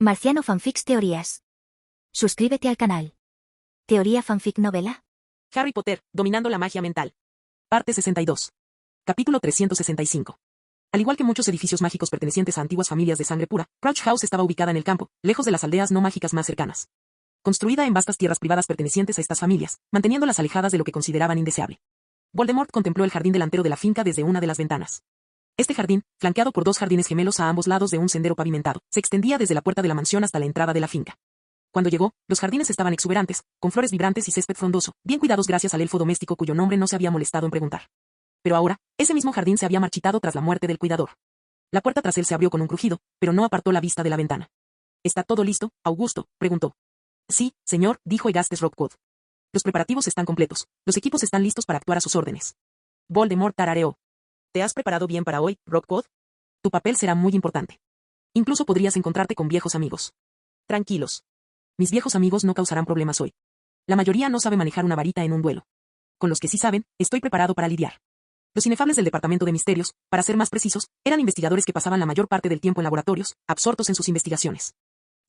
Marciano Fanfics Teorías. Suscríbete al canal. Teoría Fanfic Novela. Harry Potter, dominando la magia mental. Parte 62. Capítulo 365. Al igual que muchos edificios mágicos pertenecientes a antiguas familias de sangre pura, Crouch House estaba ubicada en el campo, lejos de las aldeas no mágicas más cercanas. Construida en vastas tierras privadas pertenecientes a estas familias, manteniéndolas alejadas de lo que consideraban indeseable. Voldemort contempló el jardín delantero de la finca desde una de las ventanas. Este jardín, flanqueado por dos jardines gemelos a ambos lados de un sendero pavimentado, se extendía desde la puerta de la mansión hasta la entrada de la finca. Cuando llegó, los jardines estaban exuberantes, con flores vibrantes y césped frondoso, bien cuidados gracias al elfo doméstico cuyo nombre no se había molestado en preguntar. Pero ahora, ese mismo jardín se había marchitado tras la muerte del cuidador. La puerta tras él se abrió con un crujido, pero no apartó la vista de la ventana. ¿Está todo listo, Augusto?, preguntó. Sí, señor, dijo Agastes Rockwood. Los preparativos están completos, los equipos están listos para actuar a sus órdenes. Voldemort tarareó. ¿Te has preparado bien para hoy, Rockwood? Tu papel será muy importante. Incluso podrías encontrarte con viejos amigos. Tranquilos. Mis viejos amigos no causarán problemas hoy. La mayoría no sabe manejar una varita en un duelo. Con los que sí saben, estoy preparado para lidiar. Los inefables del Departamento de Misterios, para ser más precisos, eran investigadores que pasaban la mayor parte del tiempo en laboratorios, absortos en sus investigaciones.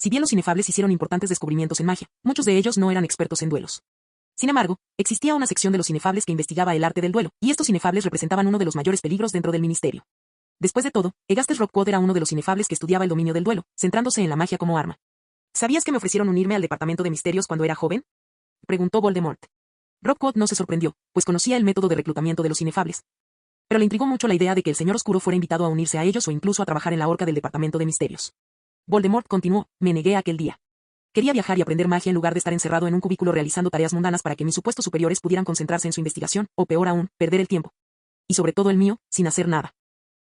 Si bien los inefables hicieron importantes descubrimientos en magia, muchos de ellos no eran expertos en duelos. Sin embargo, existía una sección de los inefables que investigaba el arte del duelo, y estos inefables representaban uno de los mayores peligros dentro del ministerio. Después de todo, Agastes Rockwood era uno de los inefables que estudiaba el dominio del duelo, centrándose en la magia como arma. ¿Sabías que me ofrecieron unirme al Departamento de Misterios cuando era joven?, preguntó Voldemort. Rockwood no se sorprendió, pues conocía el método de reclutamiento de los inefables. Pero le intrigó mucho la idea de que el Señor Oscuro fuera invitado a unirse a ellos o incluso a trabajar en la horca del Departamento de Misterios. Voldemort continuó, me negué aquel día. Quería viajar y aprender magia en lugar de estar encerrado en un cubículo realizando tareas mundanas para que mis supuestos superiores pudieran concentrarse en su investigación, o peor aún, perder el tiempo. Y sobre todo el mío, sin hacer nada.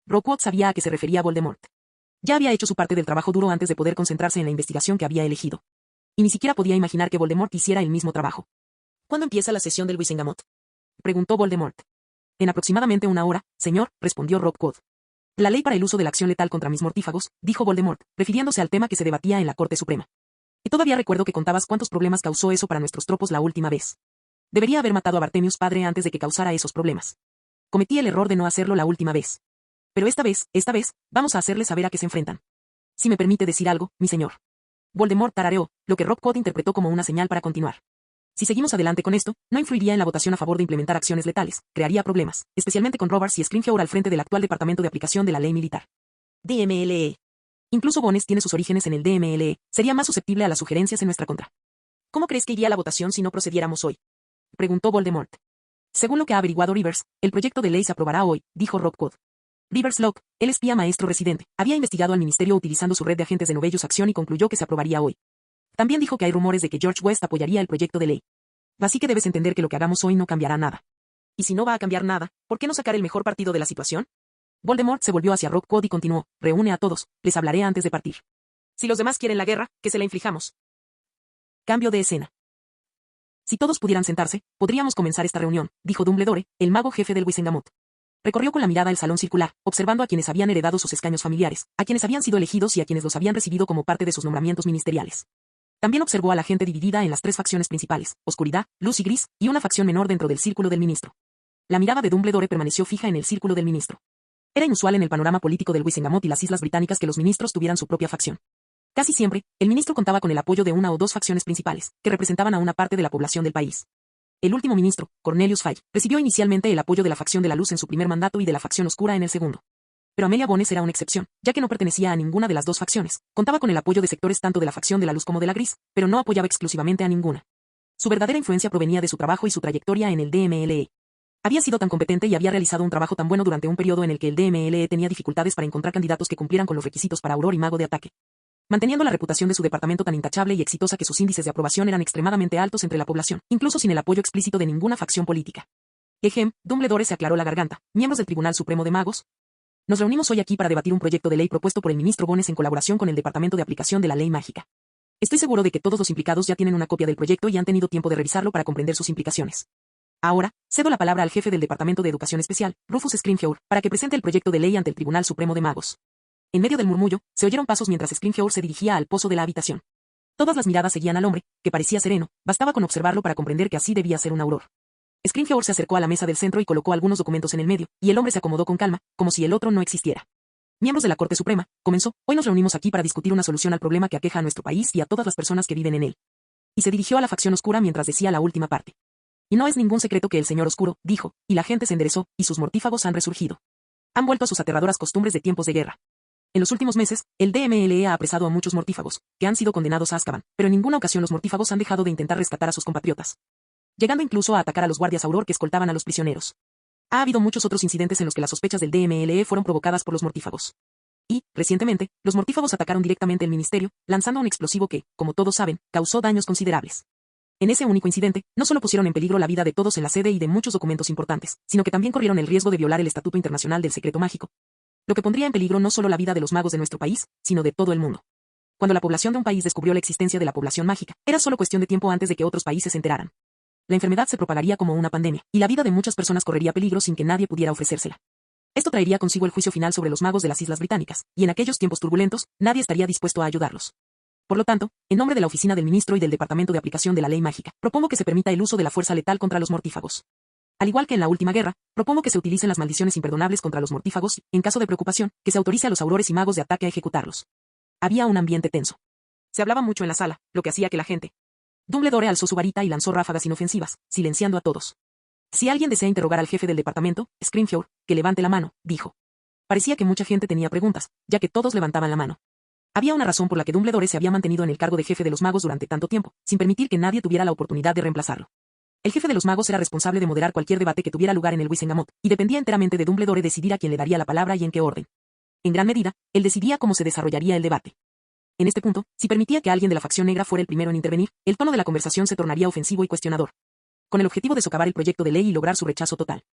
Rockwood sabía a qué se refería Voldemort. Ya había hecho su parte del trabajo duro antes de poder concentrarse en la investigación que había elegido. Y ni siquiera podía imaginar que Voldemort hiciera el mismo trabajo. ¿Cuándo empieza la sesión del Wisengamot?, preguntó Voldemort. En aproximadamente una hora, señor, respondió Rockwood. La ley para el uso de la acción letal contra mis mortífagos, dijo Voldemort, refiriéndose al tema que se debatía en la Corte Suprema. Y todavía recuerdo que contabas cuántos problemas causó eso para nuestros tropos la última vez. Debería haber matado a Bartemius padre antes de que causara esos problemas. Cometí el error de no hacerlo la última vez. Pero esta vez, vamos a hacerles saber a qué se enfrentan. Si me permite decir algo, mi señor. Voldemort tarareó, lo que Rockwood interpretó como una señal para continuar. Si seguimos adelante con esto, no influiría en la votación a favor de implementar acciones letales, crearía problemas, especialmente con Robards y Scrimgeour al frente del actual Departamento de Aplicación de la Ley Militar. DMLE. Incluso Bones tiene sus orígenes en el DMLE, sería más susceptible a las sugerencias en nuestra contra. ¿Cómo crees que iría la votación si no procediéramos hoy?, preguntó Voldemort. Según lo que ha averiguado Rivers, el proyecto de ley se aprobará hoy, dijo Rockwood. Rivers Locke, el espía maestro residente, había investigado al ministerio utilizando su red de agentes de Novellus Acción y concluyó que se aprobaría hoy. También dijo que hay rumores de que George West apoyaría el proyecto de ley. Así que debes entender que lo que hagamos hoy no cambiará nada. Y si no va a cambiar nada, ¿por qué no sacar el mejor partido de la situación? Voldemort se volvió hacia Rockwood y continuó, reúne a todos, les hablaré antes de partir. Si los demás quieren la guerra, que se la inflijamos. Cambio de escena. Si todos pudieran sentarse, podríamos comenzar esta reunión, dijo Dumbledore, el mago jefe del Wisengamot. Recorrió con la mirada el salón circular, observando a quienes habían heredado sus escaños familiares, a quienes habían sido elegidos y a quienes los habían recibido como parte de sus nombramientos ministeriales. También observó a la gente dividida en las tres facciones principales, oscuridad, luz y gris, y una facción menor dentro del círculo del ministro. La mirada de Dumbledore permaneció fija en el círculo del ministro. Era inusual en el panorama político del Wisengamot y las Islas Británicas que los ministros tuvieran su propia facción. Casi siempre, el ministro contaba con el apoyo de una o dos facciones principales, que representaban a una parte de la población del país. El último ministro, Cornelius Fudge, recibió inicialmente el apoyo de la facción de la luz en su primer mandato y de la facción oscura en el segundo. Pero Amelia Bones era una excepción, ya que no pertenecía a ninguna de las dos facciones, contaba con el apoyo de sectores tanto de la facción de la luz como de la gris, pero no apoyaba exclusivamente a ninguna. Su verdadera influencia provenía de su trabajo y su trayectoria en el DMLE. Había sido tan competente y había realizado un trabajo tan bueno durante un periodo en el que el DMLE tenía dificultades para encontrar candidatos que cumplieran con los requisitos para Auror y Mago de Ataque. Manteniendo la reputación de su departamento tan intachable y exitosa que sus índices de aprobación eran extremadamente altos entre la población, incluso sin el apoyo explícito de ninguna facción política. Dumbledore se aclaró la garganta. Miembros del Tribunal Supremo de Magos. Nos reunimos hoy aquí para debatir un proyecto de ley propuesto por el ministro Bones en colaboración con el Departamento de Aplicación de la Ley Mágica. Estoy seguro de que todos los implicados ya tienen una copia del proyecto y han tenido tiempo de revisarlo para comprender sus implicaciones. Ahora, cedo la palabra al jefe del Departamento de Educación Especial, Rufus Scrimgeour, para que presente el proyecto de ley ante el Tribunal Supremo de Magos. En medio del murmullo, se oyeron pasos mientras Scrimgeour se dirigía al pozo de la habitación. Todas las miradas seguían al hombre, que parecía sereno, bastaba con observarlo para comprender que así debía ser un auror. Scrimgeour se acercó a la mesa del centro y colocó algunos documentos en el medio, y el hombre se acomodó con calma, como si el otro no existiera. Miembros de la Corte Suprema, comenzó, hoy nos reunimos aquí para discutir una solución al problema que aqueja a nuestro país y a todas las personas que viven en él. Y se dirigió a la facción oscura mientras decía la última parte. Y no es ningún secreto que el señor oscuro, dijo, y la gente se enderezó, y sus mortífagos han resurgido. Han vuelto a sus aterradoras costumbres de tiempos de guerra. En los últimos meses, el DMLE ha apresado a muchos mortífagos, que han sido condenados a Azkaban, pero en ninguna ocasión los mortífagos han dejado de intentar rescatar a sus compatriotas, llegando incluso a atacar a los guardias Auror que escoltaban a los prisioneros. Ha habido muchos otros incidentes en los que las sospechas del DMLE fueron provocadas por los mortífagos. Y, recientemente, los mortífagos atacaron directamente el ministerio, lanzando un explosivo que, como todos saben, causó daños considerables. En ese único incidente, no solo pusieron en peligro la vida de todos en la sede y de muchos documentos importantes, sino que también corrieron el riesgo de violar el Estatuto Internacional del Secreto Mágico, lo que pondría en peligro no solo la vida de los magos de nuestro país, sino de todo el mundo. Cuando la población de un país descubrió la existencia de la población mágica, era solo cuestión de tiempo antes de que otros países se enteraran. La enfermedad se propagaría como una pandemia, y la vida de muchas personas correría peligro sin que nadie pudiera ofrecérsela. Esto traería consigo el juicio final sobre los magos de las Islas Británicas, y en aquellos tiempos turbulentos, nadie estaría dispuesto a ayudarlos. Por lo tanto, en nombre de la Oficina del Ministro y del Departamento de Aplicación de la Ley Mágica, propongo que se permita el uso de la fuerza letal contra los mortífagos. Al igual que en la última guerra, propongo que se utilicen las maldiciones imperdonables contra los mortífagos y, en caso de preocupación, que se autorice a los aurores y magos de ataque a ejecutarlos. Había un ambiente tenso. Se hablaba mucho en la sala, lo que hacía que la gente. Dumbledore alzó su varita y lanzó ráfagas inofensivas, silenciando a todos. Si alguien desea interrogar al jefe del departamento, Scrimgeour, que levante la mano, dijo. Parecía que mucha gente tenía preguntas, ya que todos levantaban la mano. Había una razón por la que Dumbledore se había mantenido en el cargo de jefe de los magos durante tanto tiempo, sin permitir que nadie tuviera la oportunidad de reemplazarlo. El jefe de los magos era responsable de moderar cualquier debate que tuviera lugar en el Wizengamot, y dependía enteramente de Dumbledore decidir a quién le daría la palabra y en qué orden. En gran medida, él decidía cómo se desarrollaría el debate. En este punto, si permitía que alguien de la facción negra fuera el primero en intervenir, el tono de la conversación se tornaría ofensivo y cuestionador, con el objetivo de socavar el proyecto de ley y lograr su rechazo total.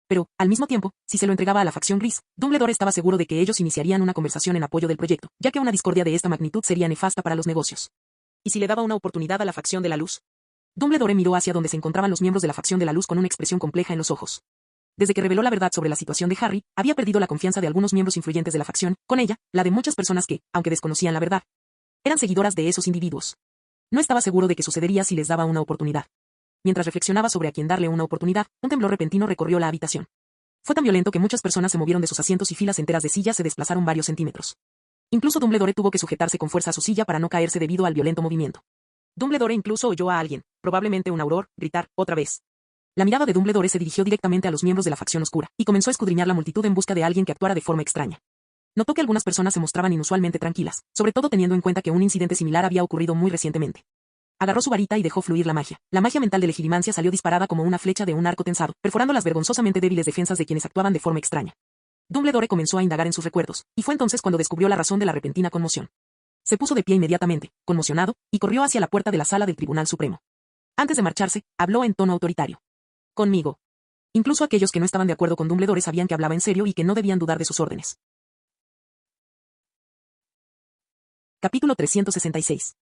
Pero, al mismo tiempo, si se lo entregaba a la facción gris, Dumbledore estaba seguro de que ellos iniciarían una conversación en apoyo del proyecto, ya que una discordia de esta magnitud sería nefasta para los negocios. ¿Y si le daba una oportunidad a la facción de la luz? Dumbledore miró hacia donde se encontraban los miembros de la facción de la luz con una expresión compleja en los ojos. Desde que reveló la verdad sobre la situación de Harry, había perdido la confianza de algunos miembros influyentes de la facción, con ella, la de muchas personas que, aunque desconocían la verdad, eran seguidoras de esos individuos. No estaba seguro de qué sucedería si les daba una oportunidad. Mientras reflexionaba sobre a quién darle una oportunidad, un temblor repentino recorrió la habitación. Fue tan violento que muchas personas se movieron de sus asientos y filas enteras de sillas se desplazaron varios centímetros. Incluso Dumbledore tuvo que sujetarse con fuerza a su silla para no caerse debido al violento movimiento. Dumbledore incluso oyó a alguien, probablemente un auror, gritar, otra vez. La mirada de Dumbledore se dirigió directamente a los miembros de la facción oscura, y comenzó a escudriñar la multitud en busca de alguien que actuara de forma extraña. Notó que algunas personas se mostraban inusualmente tranquilas, sobre todo teniendo en cuenta que un incidente similar había ocurrido muy recientemente. Agarró su varita y dejó fluir la magia. La magia mental de legilimancia salió disparada como una flecha de un arco tensado, perforando las vergonzosamente débiles defensas de quienes actuaban de forma extraña. Dumbledore comenzó a indagar en sus recuerdos, y fue entonces cuando descubrió la razón de la repentina conmoción. Se puso de pie inmediatamente, conmocionado, y corrió hacia la puerta de la sala del Tribunal Supremo. Antes de marcharse, habló en tono autoritario. Conmigo. Incluso aquellos que no estaban de acuerdo con Dumbledore sabían que hablaba en serio y que no debían dudar de sus órdenes. Capítulo 366.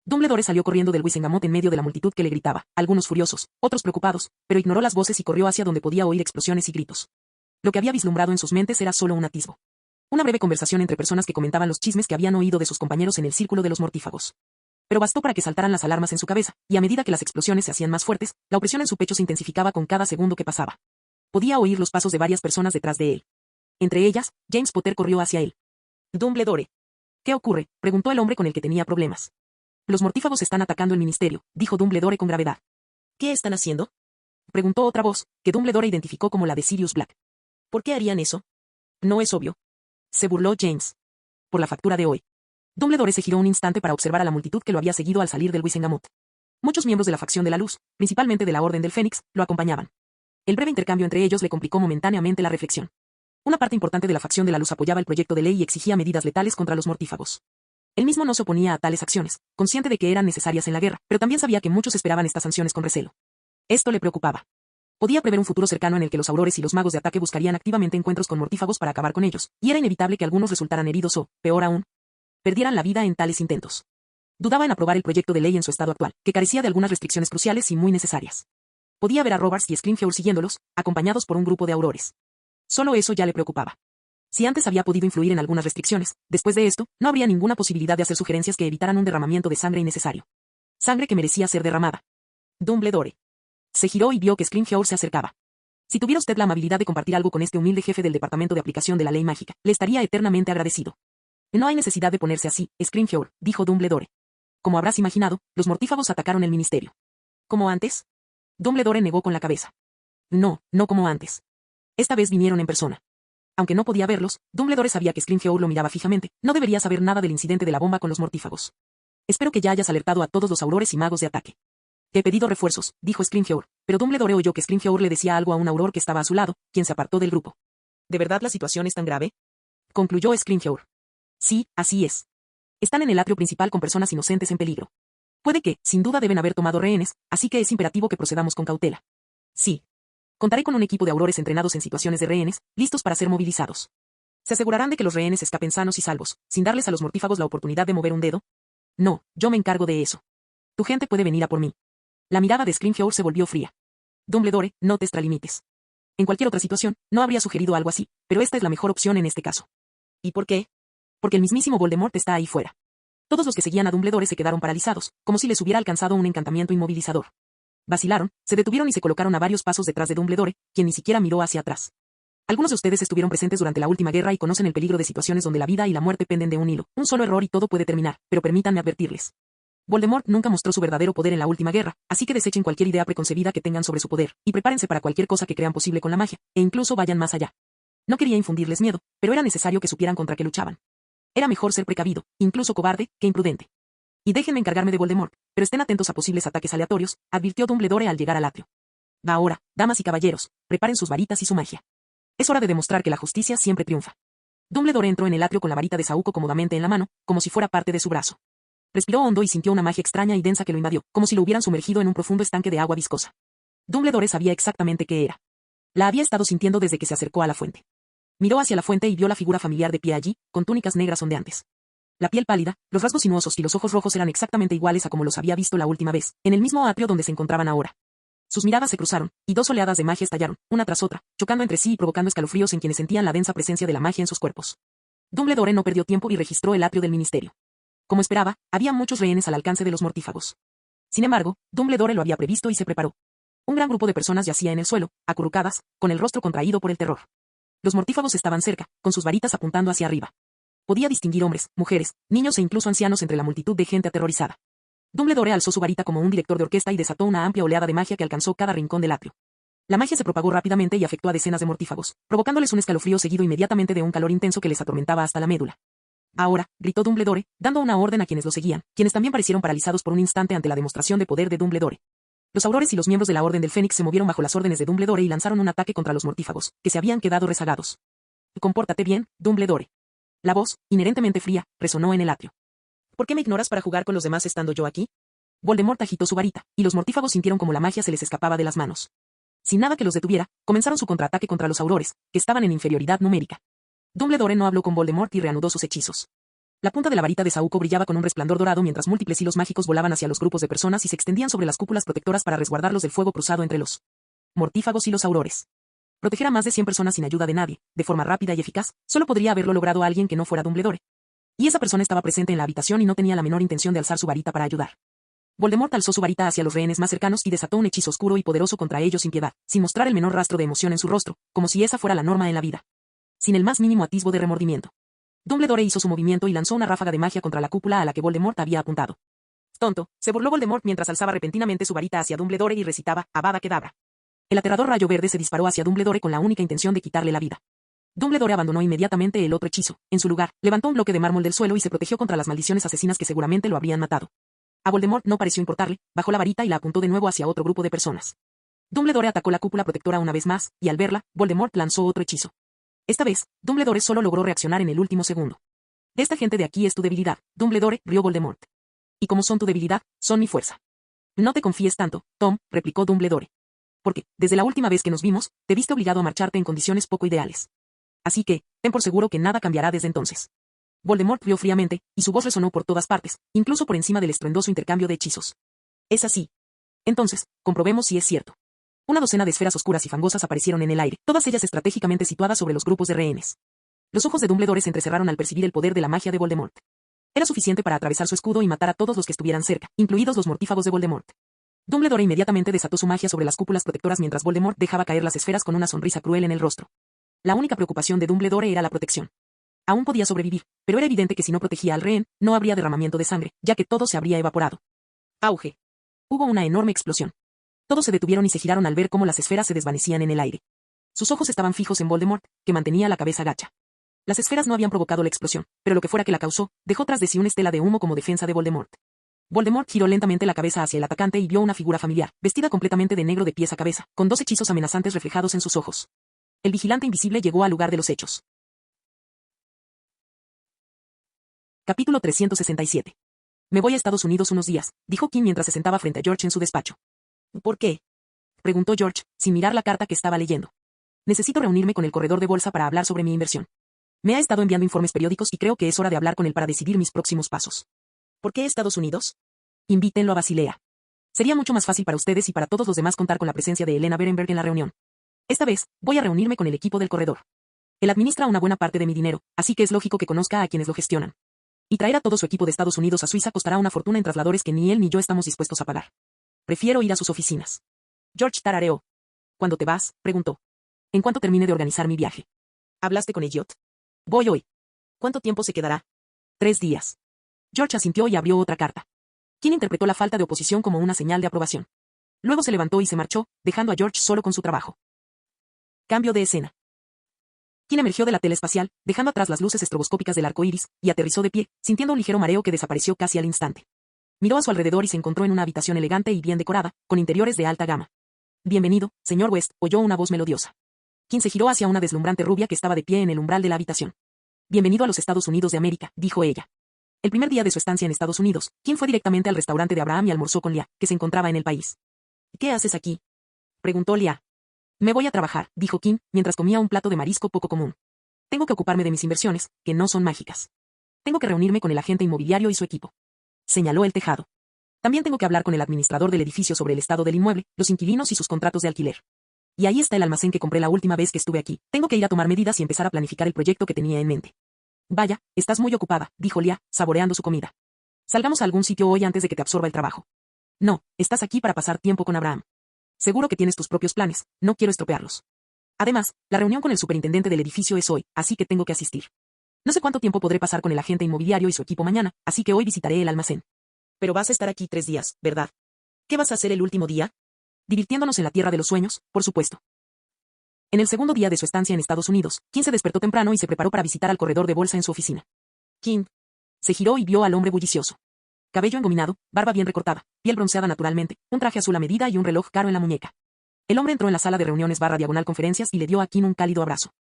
Dumbledore salió corriendo del Wizengamot en medio de la multitud que le gritaba, algunos furiosos, otros preocupados, pero ignoró las voces y corrió hacia donde podía oír explosiones y gritos. Lo que había vislumbrado en sus mentes era solo un atisbo. Una breve conversación entre personas que comentaban los chismes que habían oído de sus compañeros en el círculo de los mortífagos. Pero bastó para que saltaran las alarmas en su cabeza, y a medida que las explosiones se hacían más fuertes, la opresión en su pecho se intensificaba con cada segundo que pasaba. Podía oír los pasos de varias personas detrás de él. Entre ellas, James Potter corrió hacia él. Dumbledore. ¿Qué ocurre?, preguntó el hombre con el que tenía problemas. Los mortífagos están atacando el ministerio, dijo Dumbledore con gravedad. ¿Qué están haciendo?, preguntó otra voz, que Dumbledore identificó como la de Sirius Black. ¿Por qué harían eso? No es obvio. Se burló James. Por la factura de hoy. Dumbledore se giró un instante para observar a la multitud que lo había seguido al salir del Wizengamot. Muchos miembros de la facción de la luz, principalmente de la Orden del Fénix, lo acompañaban. El breve intercambio entre ellos le complicó momentáneamente la reflexión. Una parte importante de la facción de la luz apoyaba el proyecto de ley y exigía medidas letales contra los mortífagos. Él mismo no se oponía a tales acciones, consciente de que eran necesarias en la guerra, pero también sabía que muchos esperaban estas sanciones con recelo. Esto le preocupaba. Podía prever un futuro cercano en el que los aurores y los magos de ataque buscarían activamente encuentros con mortífagos para acabar con ellos, y era inevitable que algunos resultaran heridos o, peor aún, perdieran la vida en tales intentos. Dudaba en aprobar el proyecto de ley en su estado actual, que carecía de algunas restricciones cruciales y muy necesarias. Podía ver a Robards y Scrimgeour siguiéndolos, acompañados por un grupo de aurores. Solo eso ya le preocupaba. Si antes había podido influir en algunas restricciones, después de esto, no habría ninguna posibilidad de hacer sugerencias que evitaran un derramamiento de sangre innecesario. Sangre que merecía ser derramada. Dumbledore. Se giró y vio que Scrimgeour se acercaba. Si tuviera usted la amabilidad de compartir algo con este humilde jefe del Departamento de Aplicación de la Ley Mágica, le estaría eternamente agradecido. No hay necesidad de ponerse así, Scrimgeour, dijo Dumbledore. Como habrás imaginado, los mortífagos atacaron el ministerio. ¿Como antes? Dumbledore negó con la cabeza. No, no como antes. Esta vez vinieron en persona. Aunque no podía verlos, Dumbledore sabía que Scrimgeour lo miraba fijamente. No debería saber nada del incidente de la bomba con los mortífagos. Espero que ya hayas alertado a todos los aurores y magos de ataque. Te he pedido refuerzos, dijo Scrimgeour, pero Dumbledore oyó que Scrimgeour le decía algo a un auror que estaba a su lado, quien se apartó del grupo. ¿De verdad la situación es tan grave? Concluyó Scrimgeour. Sí, así es. Están en el atrio principal con personas inocentes en peligro. Puede que, sin duda deben haber tomado rehenes, así que es imperativo que procedamos con cautela. Sí. Contaré con un equipo de aurores entrenados en situaciones de rehenes, listos para ser movilizados. ¿Se asegurarán de que los rehenes escapen sanos y salvos, sin darles a los mortífagos la oportunidad de mover un dedo? No, yo me encargo de eso. Tu gente puede venir a por mí. La mirada de Scrimgeour se volvió fría. Dumbledore, no te extralimites. En cualquier otra situación, no habría sugerido algo así, pero esta es la mejor opción en este caso. ¿Y por qué? Porque el mismísimo Voldemort está ahí fuera. Todos los que seguían a Dumbledore se quedaron paralizados, como si les hubiera alcanzado un encantamiento inmovilizador. Vacilaron, se detuvieron y se colocaron a varios pasos detrás de Dumbledore, quien ni siquiera miró hacia atrás. Algunos de ustedes estuvieron presentes durante la última guerra y conocen el peligro de situaciones donde la vida y la muerte penden de un hilo. Un solo error y todo puede terminar, pero permítanme advertirles. Voldemort nunca mostró su verdadero poder en la última guerra, así que desechen cualquier idea preconcebida que tengan sobre su poder, y prepárense para cualquier cosa que crean posible con la magia, e incluso vayan más allá. No quería infundirles miedo, pero era necesario que supieran contra qué luchaban. Era mejor ser precavido, incluso cobarde, que imprudente. Y déjenme encargarme de Voldemort, pero estén atentos a posibles ataques aleatorios, advirtió Dumbledore al llegar al atrio. Ahora, damas y caballeros, preparen sus varitas y su magia. Es hora de demostrar que la justicia siempre triunfa. Dumbledore entró en el atrio con la varita de Saúco cómodamente en la mano, como si fuera parte de su brazo. Respiró hondo y sintió una magia extraña y densa que lo invadió, como si lo hubieran sumergido en un profundo estanque de agua viscosa. Dumbledore sabía exactamente qué era. La había estado sintiendo desde que se acercó a la fuente. Miró hacia la fuente y vio la figura familiar de pie allí, con túnicas negras ondeantes. La piel pálida, los rasgos sinuosos y los ojos rojos eran exactamente iguales a como los había visto la última vez, en el mismo atrio donde se encontraban ahora. Sus miradas se cruzaron, y dos oleadas de magia estallaron, una tras otra, chocando entre sí y provocando escalofríos en quienes sentían la densa presencia de la magia en sus cuerpos. Dumbledore no perdió tiempo y registró el atrio del ministerio. Como esperaba, había muchos rehenes al alcance de los mortífagos. Sin embargo, Dumbledore lo había previsto y se preparó. Un gran grupo de personas yacía en el suelo, acurrucadas, con el rostro contraído por el terror. Los mortífagos estaban cerca, con sus varitas apuntando hacia arriba. Podía distinguir hombres, mujeres, niños e incluso ancianos entre la multitud de gente aterrorizada. Dumbledore alzó su varita como un director de orquesta y desató una amplia oleada de magia que alcanzó cada rincón del atrio. La magia se propagó rápidamente y afectó a decenas de mortífagos, provocándoles un escalofrío seguido inmediatamente de un calor intenso que les atormentaba hasta la médula. Ahora, gritó Dumbledore, dando una orden a quienes lo seguían, quienes también parecieron paralizados por un instante ante la demostración de poder de Dumbledore. Los aurores y los miembros de la Orden del Fénix se movieron bajo las órdenes de Dumbledore y lanzaron un ataque contra los mortífagos, que se habían quedado rezagados. Compórtate bien, Dumbledore. La voz, inherentemente fría, resonó en el atrio. ¿Por qué me ignoras para jugar con los demás estando yo aquí? Voldemort agitó su varita, y los mortífagos sintieron como la magia se les escapaba de las manos. Sin nada que los detuviera, comenzaron su contraataque contra los aurores, que estaban en inferioridad numérica. Dumbledore no habló con Voldemort y reanudó sus hechizos. La punta de la varita de Saúco brillaba con un resplandor dorado mientras múltiples hilos mágicos volaban hacia los grupos de personas y se extendían sobre las cúpulas protectoras para resguardarlos del fuego cruzado entre los mortífagos y los aurores. Proteger a más de 100 personas sin ayuda de nadie, de forma rápida y eficaz, solo podría haberlo logrado alguien que no fuera Dumbledore. Y esa persona estaba presente en la habitación y no tenía la menor intención de alzar su varita para ayudar. Voldemort alzó su varita hacia los rehenes más cercanos y desató un hechizo oscuro y poderoso contra ellos sin piedad, sin mostrar el menor rastro de emoción en su rostro, como si esa fuera la norma en la vida. Sin el más mínimo atisbo de remordimiento. Dumbledore hizo su movimiento y lanzó una ráfaga de magia contra la cúpula a la que Voldemort había apuntado. Tonto, se burló Voldemort mientras alzaba repentinamente su varita hacia Dumbledore y recitaba, Avada Kedavra. El aterrador rayo verde se disparó hacia Dumbledore con la única intención de quitarle la vida. Dumbledore abandonó inmediatamente el otro hechizo. En su lugar, levantó un bloque de mármol del suelo y se protegió contra las maldiciones asesinas que seguramente lo habrían matado. A Voldemort no pareció importarle, bajó la varita y la apuntó de nuevo hacia otro grupo de personas. Dumbledore atacó la cúpula protectora una vez más, y al verla, Voldemort lanzó otro hechizo. Esta vez, Dumbledore solo logró reaccionar en el último segundo. Esta gente de aquí es tu debilidad, Dumbledore, rió Voldemort. Y como son tu debilidad, son mi fuerza. No te confíes tanto, Tom, replicó Dumbledore. Porque, desde la última vez que nos vimos, te viste obligado a marcharte en condiciones poco ideales. Así que, ten por seguro que nada cambiará desde entonces. Voldemort rió fríamente, y su voz resonó por todas partes, incluso por encima del estruendoso intercambio de hechizos. Es así. Entonces, comprobemos si es cierto. Una docena de esferas oscuras y fangosas aparecieron en el aire, todas ellas estratégicamente situadas sobre los grupos de rehenes. Los ojos de Dumbledore se entrecerraron al percibir el poder de la magia de Voldemort. Era suficiente para atravesar su escudo y matar a todos los que estuvieran cerca, incluidos los mortífagos de Voldemort. Dumbledore inmediatamente desató su magia sobre las cúpulas protectoras mientras Voldemort dejaba caer las esferas con una sonrisa cruel en el rostro. La única preocupación de Dumbledore era la protección. Aún podía sobrevivir, pero era evidente que si no protegía al rehén, no habría derramamiento de sangre, ya que todo se habría evaporado. Auge. Hubo una enorme explosión. Todos se detuvieron y se giraron al ver cómo las esferas se desvanecían en el aire. Sus ojos estaban fijos en Voldemort, que mantenía la cabeza gacha. Las esferas no habían provocado la explosión, pero lo que fuera que la causó, dejó tras de sí una estela de humo como defensa de Voldemort. Voldemort giró lentamente la cabeza hacia el atacante y vio una figura familiar, vestida completamente de negro de pies a cabeza, con 2 hechizos amenazantes reflejados en sus ojos. El vigilante invisible llegó al lugar de los hechos. Capítulo 367. Me voy a Estados Unidos unos días, dijo Kim mientras se sentaba frente a George en su despacho. ¿Por qué? Preguntó George, sin mirar la carta que estaba leyendo. Necesito reunirme con el corredor de bolsa para hablar sobre mi inversión. Me ha estado enviando informes periódicos y creo que es hora de hablar con él para decidir mis próximos pasos. ¿Por qué Estados Unidos? Invítenlo a Basilea. Sería mucho más fácil para ustedes y para todos los demás contar con la presencia de Elena Berenberg en la reunión. Esta vez, voy a reunirme con el equipo del corredor. Él administra una buena parte de mi dinero, así que es lógico que conozca a quienes lo gestionan. Y traer a todo su equipo de Estados Unidos a Suiza costará una fortuna en trasladadores que ni él ni yo estamos dispuestos a pagar. Prefiero ir a sus oficinas. George tarareó. ¿Cuándo te vas?, preguntó. En cuanto termine de organizar mi viaje. ¿Hablaste con Elliot? Voy hoy. ¿Cuánto tiempo se quedará? 3 días. George asintió y abrió otra carta. Kim interpretó la falta de oposición como una señal de aprobación. Luego se levantó y se marchó, dejando a George solo con su trabajo. Cambio de escena. Kim emergió de la tele espacial, dejando atrás las luces estroboscópicas del arco iris, y aterrizó de pie, sintiendo un ligero mareo que desapareció casi al instante. Miró a su alrededor y se encontró en una habitación elegante y bien decorada, con interiores de alta gama. Bienvenido, señor West, oyó una voz melodiosa. Kim se giró hacia una deslumbrante rubia que estaba de pie en el umbral de la habitación. Bienvenido a los Estados Unidos de América, dijo ella. El primer día de su estancia en Estados Unidos, Kim fue directamente al restaurante de Abraham y almorzó con Leah, que se encontraba en el país. ¿Qué haces aquí?, preguntó Leah. Me voy a trabajar, dijo Kim, mientras comía un plato de marisco poco común. Tengo que ocuparme de mis inversiones, que no son mágicas. Tengo que reunirme con el agente inmobiliario y su equipo. Señaló el tejado. También tengo que hablar con el administrador del edificio sobre el estado del inmueble, los inquilinos y sus contratos de alquiler. Y ahí está el almacén que compré la última vez que estuve aquí. Tengo que ir a tomar medidas y empezar a planificar el proyecto que tenía en mente. Vaya, estás muy ocupada, dijo Leah, saboreando su comida. Salgamos a algún sitio hoy antes de que te absorba el trabajo. No, estás aquí para pasar tiempo con Abraham. Seguro que tienes tus propios planes, no quiero estropearlos. Además, la reunión con el superintendente del edificio es hoy, así que tengo que asistir. No sé cuánto tiempo podré pasar con el agente inmobiliario y su equipo mañana, así que hoy visitaré el almacén. Pero vas a estar aquí 3 días, ¿verdad? ¿Qué vas a hacer el último día? Divirtiéndonos en la tierra de los sueños, por supuesto. En el segundo día de su estancia en Estados Unidos, Kim se despertó temprano y se preparó para visitar al corredor de bolsa en su oficina. Kim se giró y vio al hombre bullicioso. Cabello engominado, barba bien recortada, piel bronceada naturalmente, un traje azul a medida y un reloj caro en la muñeca. El hombre entró en la sala de reuniones / conferencias y le dio a Kim un cálido abrazo.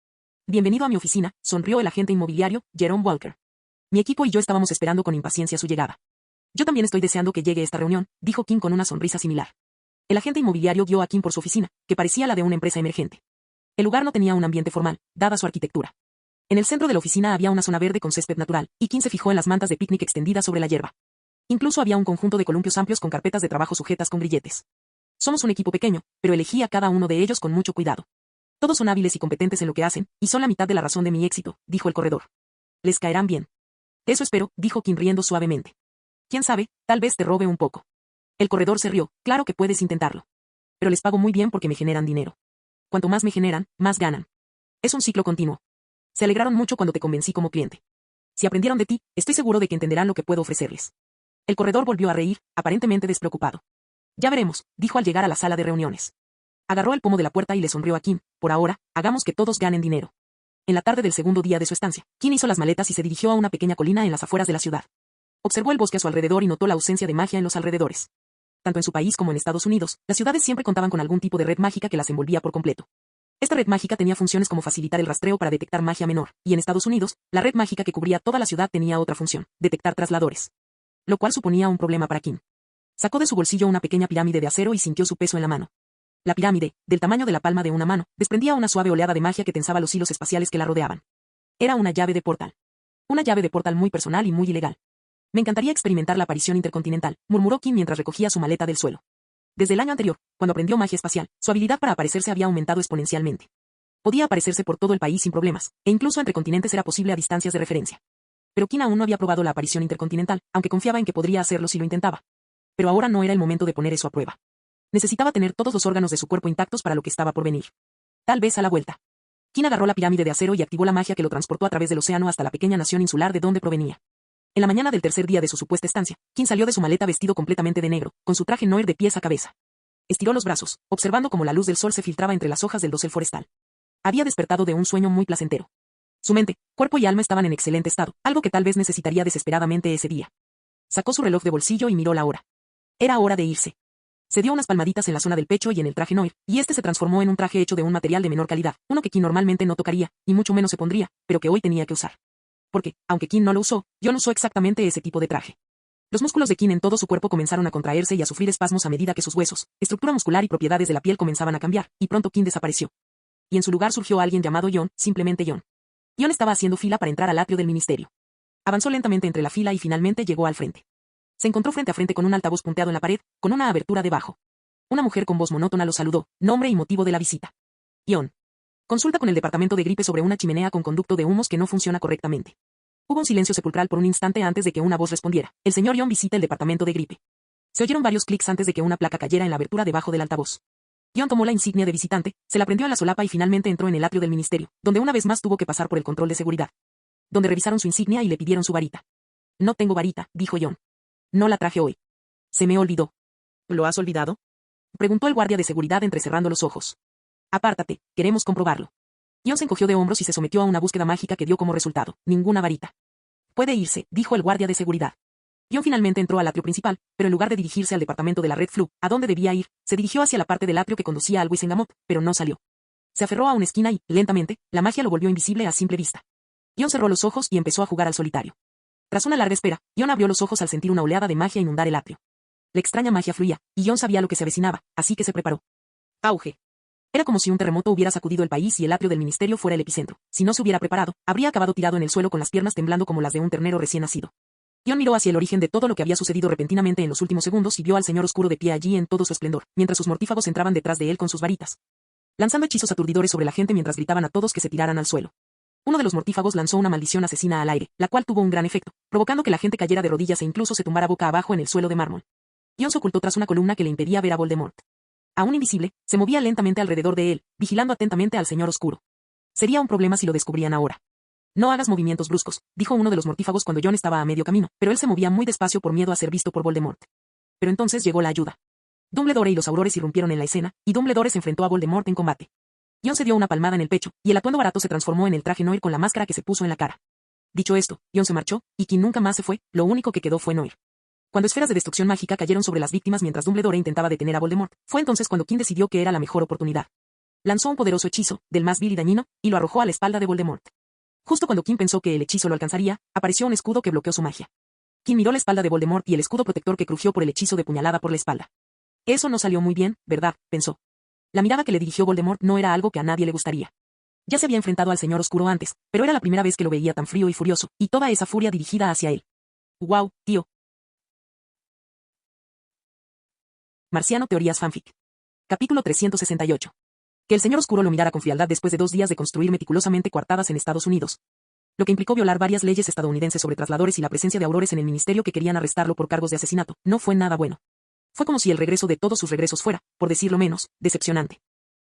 Bienvenido a mi oficina, sonrió el agente inmobiliario, Jerome Walker. Mi equipo y yo estábamos esperando con impaciencia su llegada. Yo también estoy deseando que llegue esta reunión, dijo Kim con una sonrisa similar. El agente inmobiliario guió a Kim por su oficina, que parecía la de una empresa emergente. El lugar no tenía un ambiente formal, dada su arquitectura. En el centro de la oficina había una zona verde con césped natural, y Kim se fijó en las mantas de picnic extendidas sobre la hierba. Incluso había un conjunto de columpios amplios con carpetas de trabajo sujetas con grilletes. Somos un equipo pequeño, pero elegí a cada uno de ellos con mucho cuidado. Todos son hábiles y competentes en lo que hacen, y son la mitad de la razón de mi éxito, dijo el corredor. Les caerán bien. Eso espero, dijo Kim riendo suavemente. Quién sabe, tal vez te robe un poco. El corredor se rió, claro que puedes intentarlo. Pero les pago muy bien porque me generan dinero. Cuanto más me generan, más ganan. Es un ciclo continuo. Se alegraron mucho cuando te convencí como cliente. Si aprendieron de ti, estoy seguro de que entenderán lo que puedo ofrecerles. El corredor volvió a reír, aparentemente despreocupado. Ya veremos, dijo al llegar a la sala de reuniones. Agarró el pomo de la puerta y le sonrió a Kim. Por ahora, hagamos que todos ganen dinero. En la tarde del segundo día de su estancia, Kim hizo las maletas y se dirigió a una pequeña colina en las afueras de la ciudad. Observó el bosque a su alrededor y notó la ausencia de magia en los alrededores. Tanto en su país como en Estados Unidos, las ciudades siempre contaban con algún tipo de red mágica que las envolvía por completo. Esta red mágica tenía funciones como facilitar el rastreo para detectar magia menor, y en Estados Unidos, la red mágica que cubría toda la ciudad tenía otra función, detectar trasladadores. Lo cual suponía un problema para Kim. Sacó de su bolsillo una pequeña pirámide de acero y sintió su peso en la mano. La pirámide, del tamaño de la palma de una mano, desprendía una suave oleada de magia que tensaba los hilos espaciales que la rodeaban. Era una llave de portal. Una llave de portal muy personal y muy ilegal. Me encantaría experimentar la aparición intercontinental, murmuró Kim mientras recogía su maleta del suelo. Desde el año anterior, cuando aprendió magia espacial, su habilidad para aparecerse había aumentado exponencialmente. Podía aparecerse por todo el país sin problemas, e incluso entre continentes era posible a distancias de referencia. Pero Kim aún no había probado la aparición intercontinental, aunque confiaba en que podría hacerlo si lo intentaba. Pero ahora no era el momento de poner eso a prueba. Necesitaba tener todos los órganos de su cuerpo intactos para lo que estaba por venir. Tal vez a la vuelta. Kim agarró la pirámide de acero y activó la magia que lo transportó a través del océano hasta la pequeña nación insular de donde provenía. En la mañana del tercer día de su supuesta estancia, Kim salió de su maleta vestido completamente de negro, con su traje Noir de pies a cabeza. Estiró los brazos, observando cómo la luz del sol se filtraba entre las hojas del dosel forestal. Había despertado de un sueño muy placentero. Su mente, cuerpo y alma estaban en excelente estado, algo que tal vez necesitaría desesperadamente ese día. Sacó su reloj de bolsillo y miró la hora. Era hora de irse. Se dio unas palmaditas en la zona del pecho y en el traje Noir, y este se transformó en un traje hecho de un material de menor calidad, uno que Kim normalmente no tocaría, y mucho menos se pondría, pero que hoy tenía que usar. Porque, aunque Kim no lo usó, John usó exactamente ese tipo de traje. Los músculos de Kim en todo su cuerpo comenzaron a contraerse y a sufrir espasmos a medida que sus huesos, estructura muscular y propiedades de la piel comenzaban a cambiar, y pronto Kim desapareció. Y en su lugar surgió alguien llamado John, simplemente John. John estaba haciendo fila para entrar al atrio del ministerio. Avanzó lentamente entre la fila y finalmente llegó al frente. Se encontró frente a frente con un altavoz punteado en la pared, con una abertura debajo. Una mujer con voz monótona lo saludó, nombre y motivo de la visita. John. Consulta con el departamento de gripe sobre una chimenea con conducto de humos que no funciona correctamente. Hubo un silencio sepulcral por un instante antes de que una voz respondiera. El señor John visita el departamento de gripe. Se oyeron varios clics antes de que una placa cayera en la abertura debajo del altavoz. John tomó la insignia de visitante, se la prendió en la solapa y finalmente entró en el atrio del ministerio, donde una vez más tuvo que pasar por el control de seguridad. Donde revisaron su insignia y le pidieron su varita. No tengo varita, dijo John. No la traje hoy. Se me olvidó. ¿Lo has olvidado? Preguntó el guardia de seguridad entrecerrando los ojos. Apártate, queremos comprobarlo. John se encogió de hombros y se sometió a una búsqueda mágica que dio como resultado, ninguna varita. Puede irse, dijo el guardia de seguridad. John finalmente entró al atrio principal, pero en lugar de dirigirse al departamento de la Red Flu, a donde debía ir, se dirigió hacia la parte del atrio que conducía al Wisengamot, pero no salió. Se aferró a una esquina y, lentamente, la magia lo volvió invisible a simple vista. John cerró los ojos y empezó a jugar al solitario. Tras una larga espera, John abrió los ojos al sentir una oleada de magia inundar el atrio. La extraña magia fluía, y John sabía lo que se avecinaba, así que se preparó. Auge. Era como si un terremoto hubiera sacudido el país y el atrio del ministerio fuera el epicentro. Si no se hubiera preparado, habría acabado tirado en el suelo con las piernas temblando como las de un ternero recién nacido. John miró hacia el origen de todo lo que había sucedido repentinamente en los últimos segundos y vio al señor oscuro de pie allí en todo su esplendor, mientras sus mortífagos entraban detrás de él con sus varitas, lanzando hechizos aturdidores sobre la gente mientras gritaban a todos que se tiraran al suelo. Uno de los mortífagos lanzó una maldición asesina al aire, la cual tuvo un gran efecto, provocando que la gente cayera de rodillas e incluso se tumbara boca abajo en el suelo de mármol. John se ocultó tras una columna que le impedía ver a Voldemort. Aún invisible, se movía lentamente alrededor de él, vigilando atentamente al señor oscuro. Sería un problema si lo descubrían ahora. No hagas movimientos bruscos, dijo uno de los mortífagos cuando John estaba a medio camino, pero él se movía muy despacio por miedo a ser visto por Voldemort. Pero entonces llegó la ayuda. Dumbledore y los aurores irrumpieron en la escena, y Dumbledore se enfrentó a Voldemort en combate. John se dio una palmada en el pecho, y el atuendo barato se transformó en el traje Noir con la máscara que se puso en la cara. Dicho esto, John se marchó, y quien nunca más se fue, lo único que quedó fue Noir. Cuando esferas de destrucción mágica cayeron sobre las víctimas mientras Dumbledore intentaba detener a Voldemort, fue entonces cuando Kim decidió que era la mejor oportunidad. Lanzó un poderoso hechizo, del más vil y dañino, y lo arrojó a la espalda de Voldemort. Justo cuando Kim pensó que el hechizo lo alcanzaría, apareció un escudo que bloqueó su magia. Kim miró la espalda de Voldemort y el escudo protector que crujió por el hechizo de puñalada por la espalda. Eso no salió muy bien, ¿verdad?, pensó. La mirada que le dirigió Voldemort no era algo que a nadie le gustaría. Ya se había enfrentado al señor oscuro antes, pero era la primera vez que lo veía tan frío y furioso, y toda esa furia dirigida hacia él. ¡Guau, tío! Marciano Teorías Fanfic. Capítulo 368. Que el señor oscuro lo mirara con frialdad después de 2 días de construir meticulosamente coartadas en Estados Unidos. Lo que implicó violar varias leyes estadounidenses sobre trasladores y la presencia de aurores en el ministerio que querían arrestarlo por cargos de asesinato, no fue nada bueno. Fue como si el regreso de todos sus regresos fuera, por decirlo menos, decepcionante.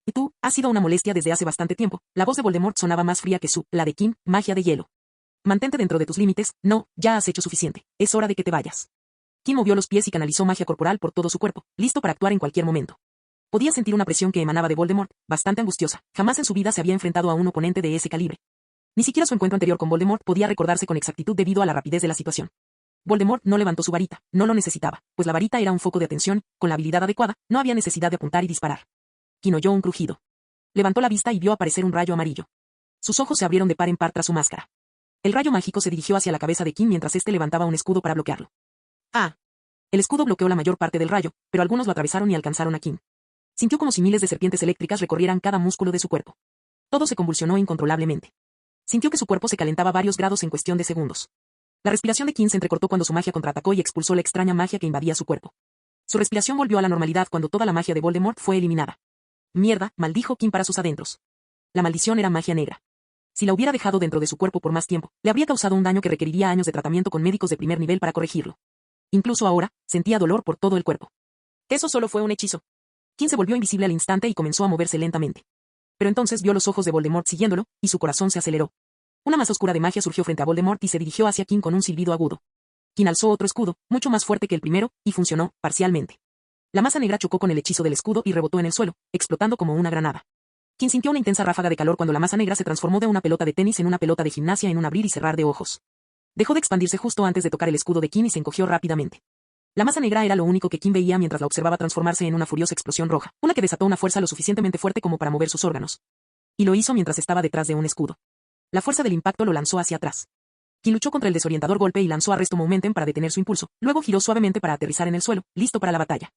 Y tú, has sido una molestia desde hace bastante tiempo. La voz de Voldemort sonaba más fría que la de Kim, magia de hielo. Mantente dentro de tus límites, no, ya has hecho suficiente, es hora de que te vayas. Kim movió los pies y canalizó magia corporal por todo su cuerpo, listo para actuar en cualquier momento. Podía sentir una presión que emanaba de Voldemort, bastante angustiosa. Jamás en su vida se había enfrentado a un oponente de ese calibre. Ni siquiera su encuentro anterior con Voldemort podía recordarse con exactitud debido a la rapidez de la situación. Voldemort no levantó su varita, no lo necesitaba, pues la varita era un foco de atención, con la habilidad adecuada, no había necesidad de apuntar y disparar. Kim oyó un crujido. Levantó la vista y vio aparecer un rayo amarillo. Sus ojos se abrieron de par en par tras su máscara. El rayo mágico se dirigió hacia la cabeza de Kim mientras éste levantaba un escudo para bloquearlo. ¡Ah! El escudo bloqueó la mayor parte del rayo, pero algunos lo atravesaron y alcanzaron a Kim. Sintió como si miles de serpientes eléctricas recorrieran cada músculo de su cuerpo. Todo se convulsionó incontrolablemente. Sintió que su cuerpo se calentaba varios grados en cuestión de segundos. La respiración de Kim se entrecortó cuando su magia contraatacó y expulsó la extraña magia que invadía su cuerpo. Su respiración volvió a la normalidad cuando toda la magia de Voldemort fue eliminada. Mierda, maldijo Kim para sus adentros. La maldición era magia negra. Si la hubiera dejado dentro de su cuerpo por más tiempo, le habría causado un daño que requeriría años de tratamiento con médicos de primer nivel para corregirlo. Incluso ahora, sentía dolor por todo el cuerpo. Eso solo fue un hechizo. King se volvió invisible al instante y comenzó a moverse lentamente. Pero entonces vio los ojos de Voldemort siguiéndolo, y su corazón se aceleró. Una masa oscura de magia surgió frente a Voldemort y se dirigió hacia King con un silbido agudo. King alzó otro escudo, mucho más fuerte que el primero, y funcionó, parcialmente. La masa negra chocó con el hechizo del escudo y rebotó en el suelo, explotando como una granada. King sintió una intensa ráfaga de calor cuando la masa negra se transformó de una pelota de tenis en una pelota de gimnasia en un abrir y cerrar de ojos. Dejó de expandirse justo antes de tocar el escudo de King y se encogió rápidamente. La masa negra era lo único que King veía mientras la observaba transformarse en una furiosa explosión roja, una que desató una fuerza lo suficientemente fuerte como para mover sus órganos. Y lo hizo mientras estaba detrás de un escudo. La fuerza del impacto lo lanzó hacia atrás. King luchó contra el desorientador golpe y lanzó Arresto Momentum para detener su impulso, luego giró suavemente para aterrizar en el suelo, listo para la batalla.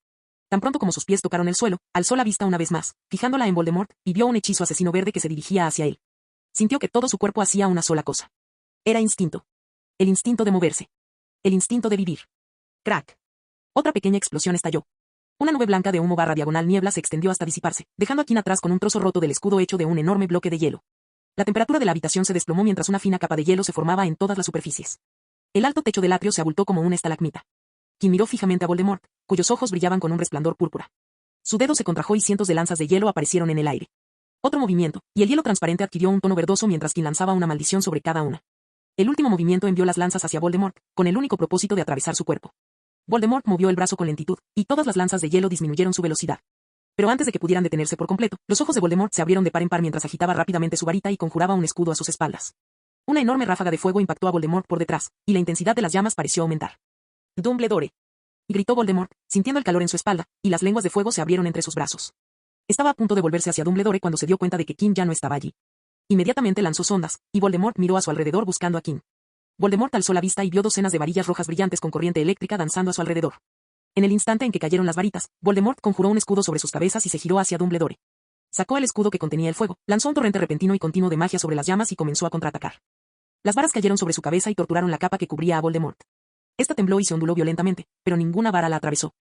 Tan pronto como sus pies tocaron el suelo, alzó la vista una vez más, fijándola en Voldemort, y vio un hechizo asesino verde que se dirigía hacia él. Sintió que todo su cuerpo hacía una sola cosa. Era instinto. El instinto de moverse. El instinto de vivir. Crack. Otra pequeña explosión estalló. Una nube blanca de humo barra diagonal niebla se extendió hasta disiparse, dejando a King atrás con un trozo roto del escudo hecho de un enorme bloque de hielo. La temperatura de la habitación se desplomó mientras una fina capa de hielo se formaba en todas las superficies. El alto techo del atrio se abultó como una estalagmita. King miró fijamente a Voldemort, cuyos ojos brillaban con un resplandor púrpura. Su dedo se contrajo y cientos de lanzas de hielo aparecieron en el aire. Otro movimiento, y el hielo transparente adquirió un tono verdoso mientras King lanzaba una maldición sobre cada una. El último movimiento envió las lanzas hacia Voldemort, con el único propósito de atravesar su cuerpo. Voldemort movió el brazo con lentitud, y todas las lanzas de hielo disminuyeron su velocidad. Pero antes de que pudieran detenerse por completo, los ojos de Voldemort se abrieron de par en par mientras agitaba rápidamente su varita y conjuraba un escudo a sus espaldas. Una enorme ráfaga de fuego impactó a Voldemort por detrás, y la intensidad de las llamas pareció aumentar. «Dumbledore», gritó Voldemort, sintiendo el calor en su espalda, y las lenguas de fuego se abrieron entre sus brazos. Estaba a punto de volverse hacia Dumbledore cuando se dio cuenta de que King ya no estaba allí. Inmediatamente lanzó sondas, y Voldemort miró a su alrededor buscando a King. Voldemort alzó la vista y vio docenas de varillas rojas brillantes con corriente eléctrica danzando a su alrededor. En el instante en que cayeron las varitas, Voldemort conjuró un escudo sobre sus cabezas y se giró hacia Dumbledore. Sacó el escudo que contenía el fuego, lanzó un torrente repentino y continuo de magia sobre las llamas y comenzó a contraatacar. Las varas cayeron sobre su cabeza y torturaron la capa que cubría a Voldemort. Esta tembló y se onduló violentamente, pero ninguna vara la atravesó.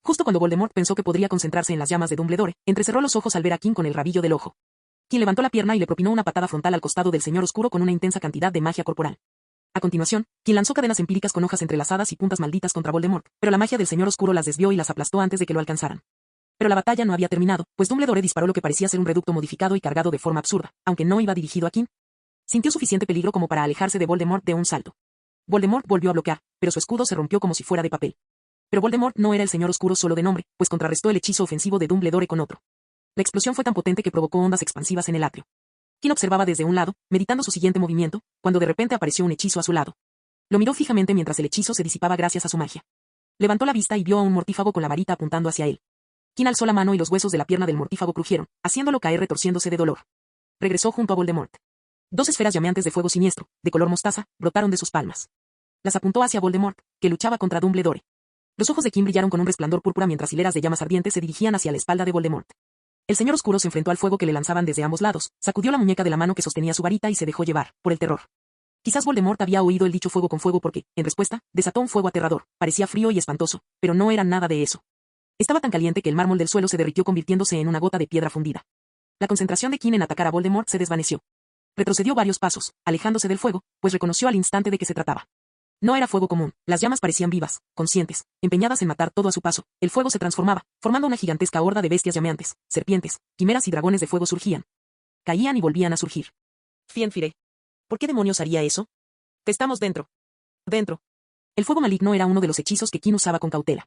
Justo cuando Voldemort pensó que podría concentrarse en las llamas de Dumbledore, entrecerró los ojos al ver a King con el rabillo del ojo. King levantó la pierna y le propinó una patada frontal al costado del Señor Oscuro con una intensa cantidad de magia corporal. A continuación, King lanzó cadenas empíricas con hojas entrelazadas y puntas malditas contra Voldemort, pero la magia del Señor Oscuro las desvió y las aplastó antes de que lo alcanzaran. Pero la batalla no había terminado, pues Dumbledore disparó lo que parecía ser un reducto modificado y cargado de forma absurda, aunque no iba dirigido a King. Sintió suficiente peligro como para alejarse de Voldemort de un salto. Voldemort volvió a bloquear, pero su escudo se rompió como si fuera de papel. Pero Voldemort no era el Señor Oscuro solo de nombre, pues contrarrestó el hechizo ofensivo de Dumbledore con otro. La explosión fue tan potente que provocó ondas expansivas en el atrio. King observaba desde un lado, meditando su siguiente movimiento, cuando de repente apareció un hechizo a su lado. Lo miró fijamente mientras el hechizo se disipaba gracias a su magia. Levantó la vista y vio a un mortífago con la varita apuntando hacia él. King alzó la mano y los huesos de la pierna del mortífago crujieron, haciéndolo caer retorciéndose de dolor. Regresó junto a Voldemort. Dos esferas llameantes de fuego siniestro, de color mostaza, brotaron de sus palmas. Las apuntó hacia Voldemort, que luchaba contra Dumbledore. Los ojos de King brillaron con un resplandor púrpura mientras hileras de llamas ardientes se dirigían hacia la espalda de Voldemort. El Señor Oscuro se enfrentó al fuego que le lanzaban desde ambos lados, sacudió la muñeca de la mano que sostenía su varita y se dejó llevar, por el terror. Quizás Voldemort había oído el dicho fuego con fuego porque, en respuesta, desató un fuego aterrador, parecía frío y espantoso, pero no era nada de eso. Estaba tan caliente que el mármol del suelo se derritió convirtiéndose en una gota de piedra fundida. La concentración de King en atacar a Voldemort se desvaneció. Retrocedió varios pasos, alejándose del fuego, pues reconoció al instante de qué se trataba. No era fuego común, las llamas parecían vivas, conscientes, empeñadas en matar todo a su paso. El fuego se transformaba, formando una gigantesca horda de bestias llameantes, serpientes, quimeras y dragones de fuego surgían. Caían y volvían a surgir. Fienfire. ¿Por qué demonios haría eso? Estamos dentro. Dentro. El fuego maligno era uno de los hechizos que King usaba con cautela.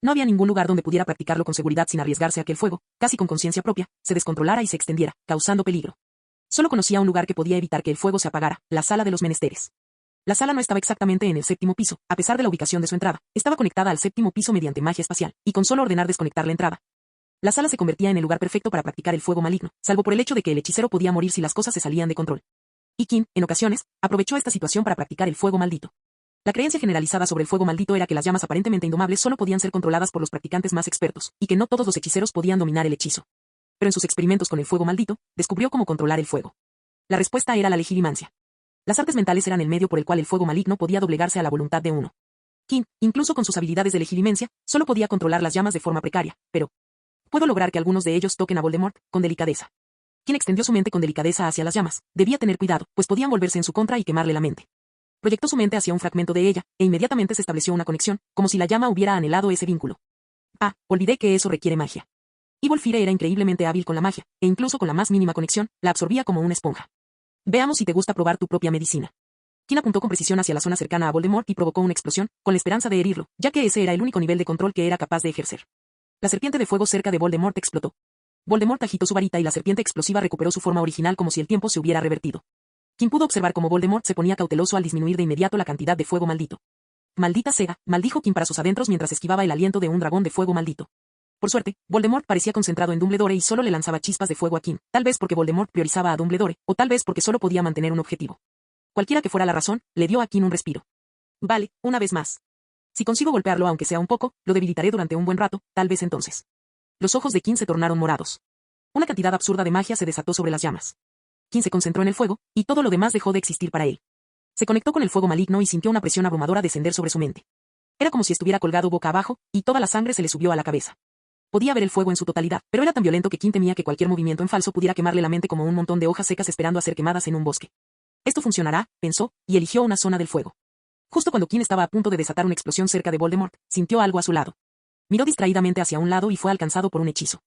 No había ningún lugar donde pudiera practicarlo con seguridad sin arriesgarse a que el fuego, casi con conciencia propia, se descontrolara y se extendiera, causando peligro. Solo conocía un lugar que podía evitar que el fuego se apagara, la sala de los menesteres. La sala no estaba exactamente en el séptimo piso, a pesar de la ubicación de su entrada, estaba conectada al séptimo piso mediante magia espacial, y con solo ordenar desconectar la entrada. La sala se convertía en el lugar perfecto para practicar el fuego maligno, salvo por el hecho de que el hechicero podía morir si las cosas se salían de control. Y King, en ocasiones, aprovechó esta situación para practicar el fuego maldito. La creencia generalizada sobre el fuego maldito era que las llamas aparentemente indomables solo podían ser controladas por los practicantes más expertos, y que no todos los hechiceros podían dominar el hechizo. Pero en sus experimentos con el fuego maldito, descubrió cómo controlar el fuego. La respuesta era la legilimancia. Las artes mentales eran el medio por el cual el fuego maligno podía doblegarse a la voluntad de uno. King, incluso con sus habilidades de legilimencia, solo podía controlar las llamas de forma precaria, pero puedo lograr que algunos de ellos toquen a Voldemort, con delicadeza. King extendió su mente con delicadeza hacia las llamas, debía tener cuidado, pues podían volverse en su contra y quemarle la mente. Proyectó su mente hacia un fragmento de ella, e inmediatamente se estableció una conexión, como si la llama hubiera anhelado ese vínculo. Ah, olvidé que eso requiere magia. Evil Fire era increíblemente hábil con la magia, e incluso con la más mínima conexión, la absorbía como una esponja. Veamos si te gusta probar tu propia medicina. King apuntó con precisión hacia la zona cercana a Voldemort y provocó una explosión, con la esperanza de herirlo, ya que ese era el único nivel de control que era capaz de ejercer. La serpiente de fuego cerca de Voldemort explotó. Voldemort agitó su varita y la serpiente explosiva recuperó su forma original como si el tiempo se hubiera revertido. King pudo observar cómo Voldemort se ponía cauteloso al disminuir de inmediato la cantidad de fuego maldito. Maldita sea, maldijo King para sus adentros mientras esquivaba el aliento de un dragón de fuego maldito. Por suerte, Voldemort parecía concentrado en Dumbledore y solo le lanzaba chispas de fuego a King, tal vez porque Voldemort priorizaba a Dumbledore, o tal vez porque solo podía mantener un objetivo. Cualquiera que fuera la razón, le dio a King un respiro. Vale, una vez más. Si consigo golpearlo aunque sea un poco, lo debilitaré durante un buen rato, tal vez entonces. Los ojos de King se tornaron morados. Una cantidad absurda de magia se desató sobre las llamas. King se concentró en el fuego, y todo lo demás dejó de existir para él. Se conectó con el fuego maligno y sintió una presión abrumadora descender sobre su mente. Era como si estuviera colgado boca abajo, y toda la sangre se le subió a la cabeza. Podía ver el fuego en su totalidad, pero era tan violento que King temía que cualquier movimiento en falso pudiera quemarle la mente como un montón de hojas secas esperando a ser quemadas en un bosque. Esto funcionará, pensó, y eligió una zona del fuego. Justo cuando King estaba a punto de desatar una explosión cerca de Voldemort, sintió algo a su lado. Miró distraídamente hacia un lado y fue alcanzado por un hechizo.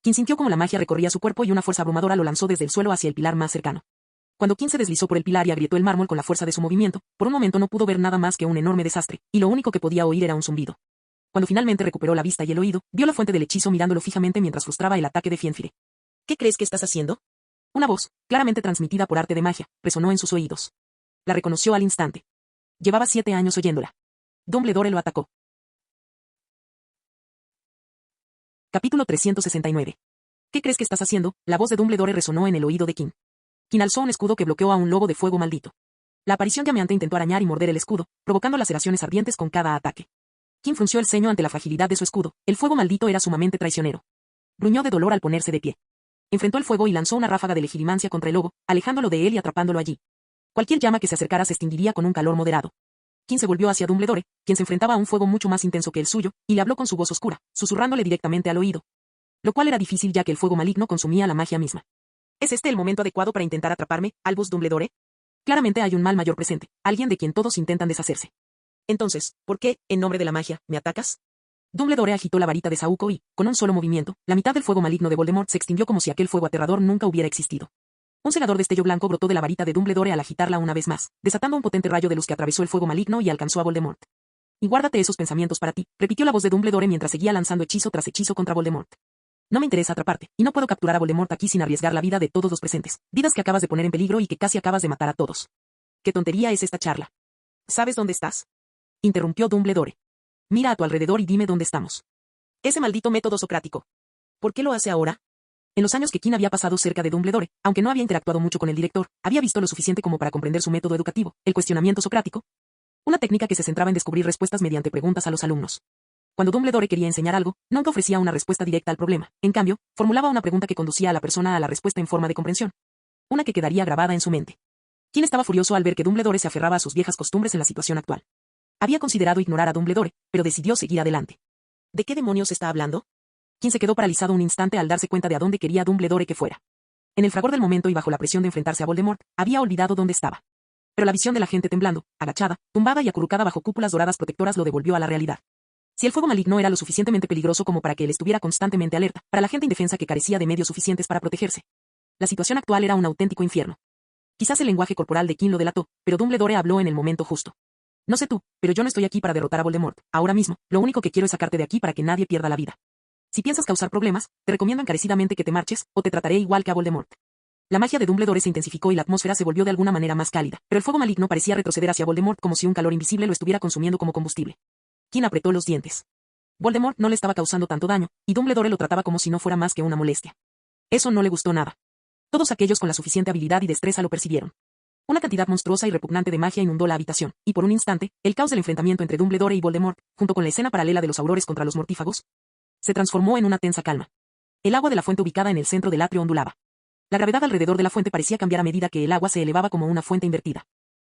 King sintió como la magia recorría su cuerpo y una fuerza abrumadora lo lanzó desde el suelo hacia el pilar más cercano. Cuando King se deslizó por el pilar y agrietó el mármol con la fuerza de su movimiento, por un momento no pudo ver nada más que un enorme desastre, y lo único que podía oír era un zumbido. Cuando finalmente recuperó la vista y el oído, vio la fuente del hechizo mirándolo fijamente mientras frustraba el ataque de Fienfire. ¿Qué crees que estás haciendo? Una voz, claramente transmitida por arte de magia, resonó en sus oídos. La reconoció al instante. Llevaba 7 años oyéndola. Dumbledore lo atacó. Capítulo 369. ¿Qué crees que estás haciendo? La voz de Dumbledore resonó en el oído de King. King alzó un escudo que bloqueó a un lobo de fuego maldito. La aparición llameante intentó arañar y morder el escudo, provocando laceraciones ardientes con cada ataque. King frunció el ceño ante la fragilidad de su escudo. El fuego maldito era sumamente traicionero. Gruñó de dolor al ponerse de pie. Enfrentó el fuego y lanzó una ráfaga de legilimancia contra el lobo, alejándolo de él y atrapándolo allí. Cualquier llama que se acercara se extinguiría con un calor moderado. King se volvió hacia Dumbledore, quien se enfrentaba a un fuego mucho más intenso que el suyo, y le habló con su voz oscura, susurrándole directamente al oído. Lo cual era difícil ya que el fuego maligno consumía la magia misma. ¿Es este el momento adecuado para intentar atraparme, Albus Dumbledore? Claramente hay un mal mayor presente, alguien de quien todos intentan deshacerse. Entonces, ¿por qué, en nombre de la magia, me atacas? Dumbledore agitó la varita de Saúco y, con un solo movimiento, la mitad del fuego maligno de Voldemort se extinguió como si aquel fuego aterrador nunca hubiera existido. Un cegador destello blanco brotó de la varita de Dumbledore al agitarla una vez más, desatando un potente rayo de luz que atravesó el fuego maligno y alcanzó a Voldemort. Y guárdate esos pensamientos para ti, repitió la voz de Dumbledore mientras seguía lanzando hechizo tras hechizo contra Voldemort. No me interesa atraparte, y no puedo capturar a Voldemort aquí sin arriesgar la vida de todos los presentes, vidas que acabas de poner en peligro y que casi acabas de matar a todos. ¿Qué tontería es esta charla? ¿Sabes dónde estás? Interrumpió Dumbledore. Mira a tu alrededor y dime dónde estamos. Ese maldito método socrático. ¿Por qué lo hace ahora? En los años que King había pasado cerca de Dumbledore, aunque no había interactuado mucho con el director, había visto lo suficiente como para comprender su método educativo, el cuestionamiento socrático. Una técnica que se centraba en descubrir respuestas mediante preguntas a los alumnos. Cuando Dumbledore quería enseñar algo, nunca ofrecía una respuesta directa al problema. En cambio, formulaba una pregunta que conducía a la persona a la respuesta en forma de comprensión. Una que quedaría grabada en su mente. King estaba furioso al ver que Dumbledore se aferraba a sus viejas costumbres en la situación actual. Había considerado ignorar a Dumbledore, pero decidió seguir adelante. ¿De qué demonios está hablando? King se quedó paralizado un instante al darse cuenta de a dónde quería Dumbledore que fuera. En el fragor del momento y bajo la presión de enfrentarse a Voldemort, había olvidado dónde estaba. Pero la visión de la gente temblando, agachada, tumbada y acurrucada bajo cúpulas doradas protectoras lo devolvió a la realidad. Si el fuego maligno era lo suficientemente peligroso como para que él estuviera constantemente alerta, para la gente indefensa que carecía de medios suficientes para protegerse. La situación actual era un auténtico infierno. Quizás el lenguaje corporal de King lo delató, pero Dumbledore habló en el momento justo. No sé tú, pero yo no estoy aquí para derrotar a Voldemort. Ahora mismo, lo único que quiero es sacarte de aquí para que nadie pierda la vida. Si piensas causar problemas, te recomiendo encarecidamente que te marches, o te trataré igual que a Voldemort. La magia de Dumbledore se intensificó y la atmósfera se volvió de alguna manera más cálida, pero el fuego maligno parecía retroceder hacia Voldemort como si un calor invisible lo estuviera consumiendo como combustible. King apretó los dientes. Voldemort no le estaba causando tanto daño, y Dumbledore lo trataba como si no fuera más que una molestia. Eso no le gustó nada. Todos aquellos con la suficiente habilidad y destreza lo percibieron. Una cantidad monstruosa y repugnante de magia inundó la habitación, y por un instante, el caos del enfrentamiento entre Dumbledore y Voldemort, junto con la escena paralela de los aurores contra los mortífagos, se transformó en una tensa calma. El agua de la fuente ubicada en el centro del atrio ondulaba. La gravedad alrededor de la fuente parecía cambiar a medida que el agua se elevaba como una fuente invertida.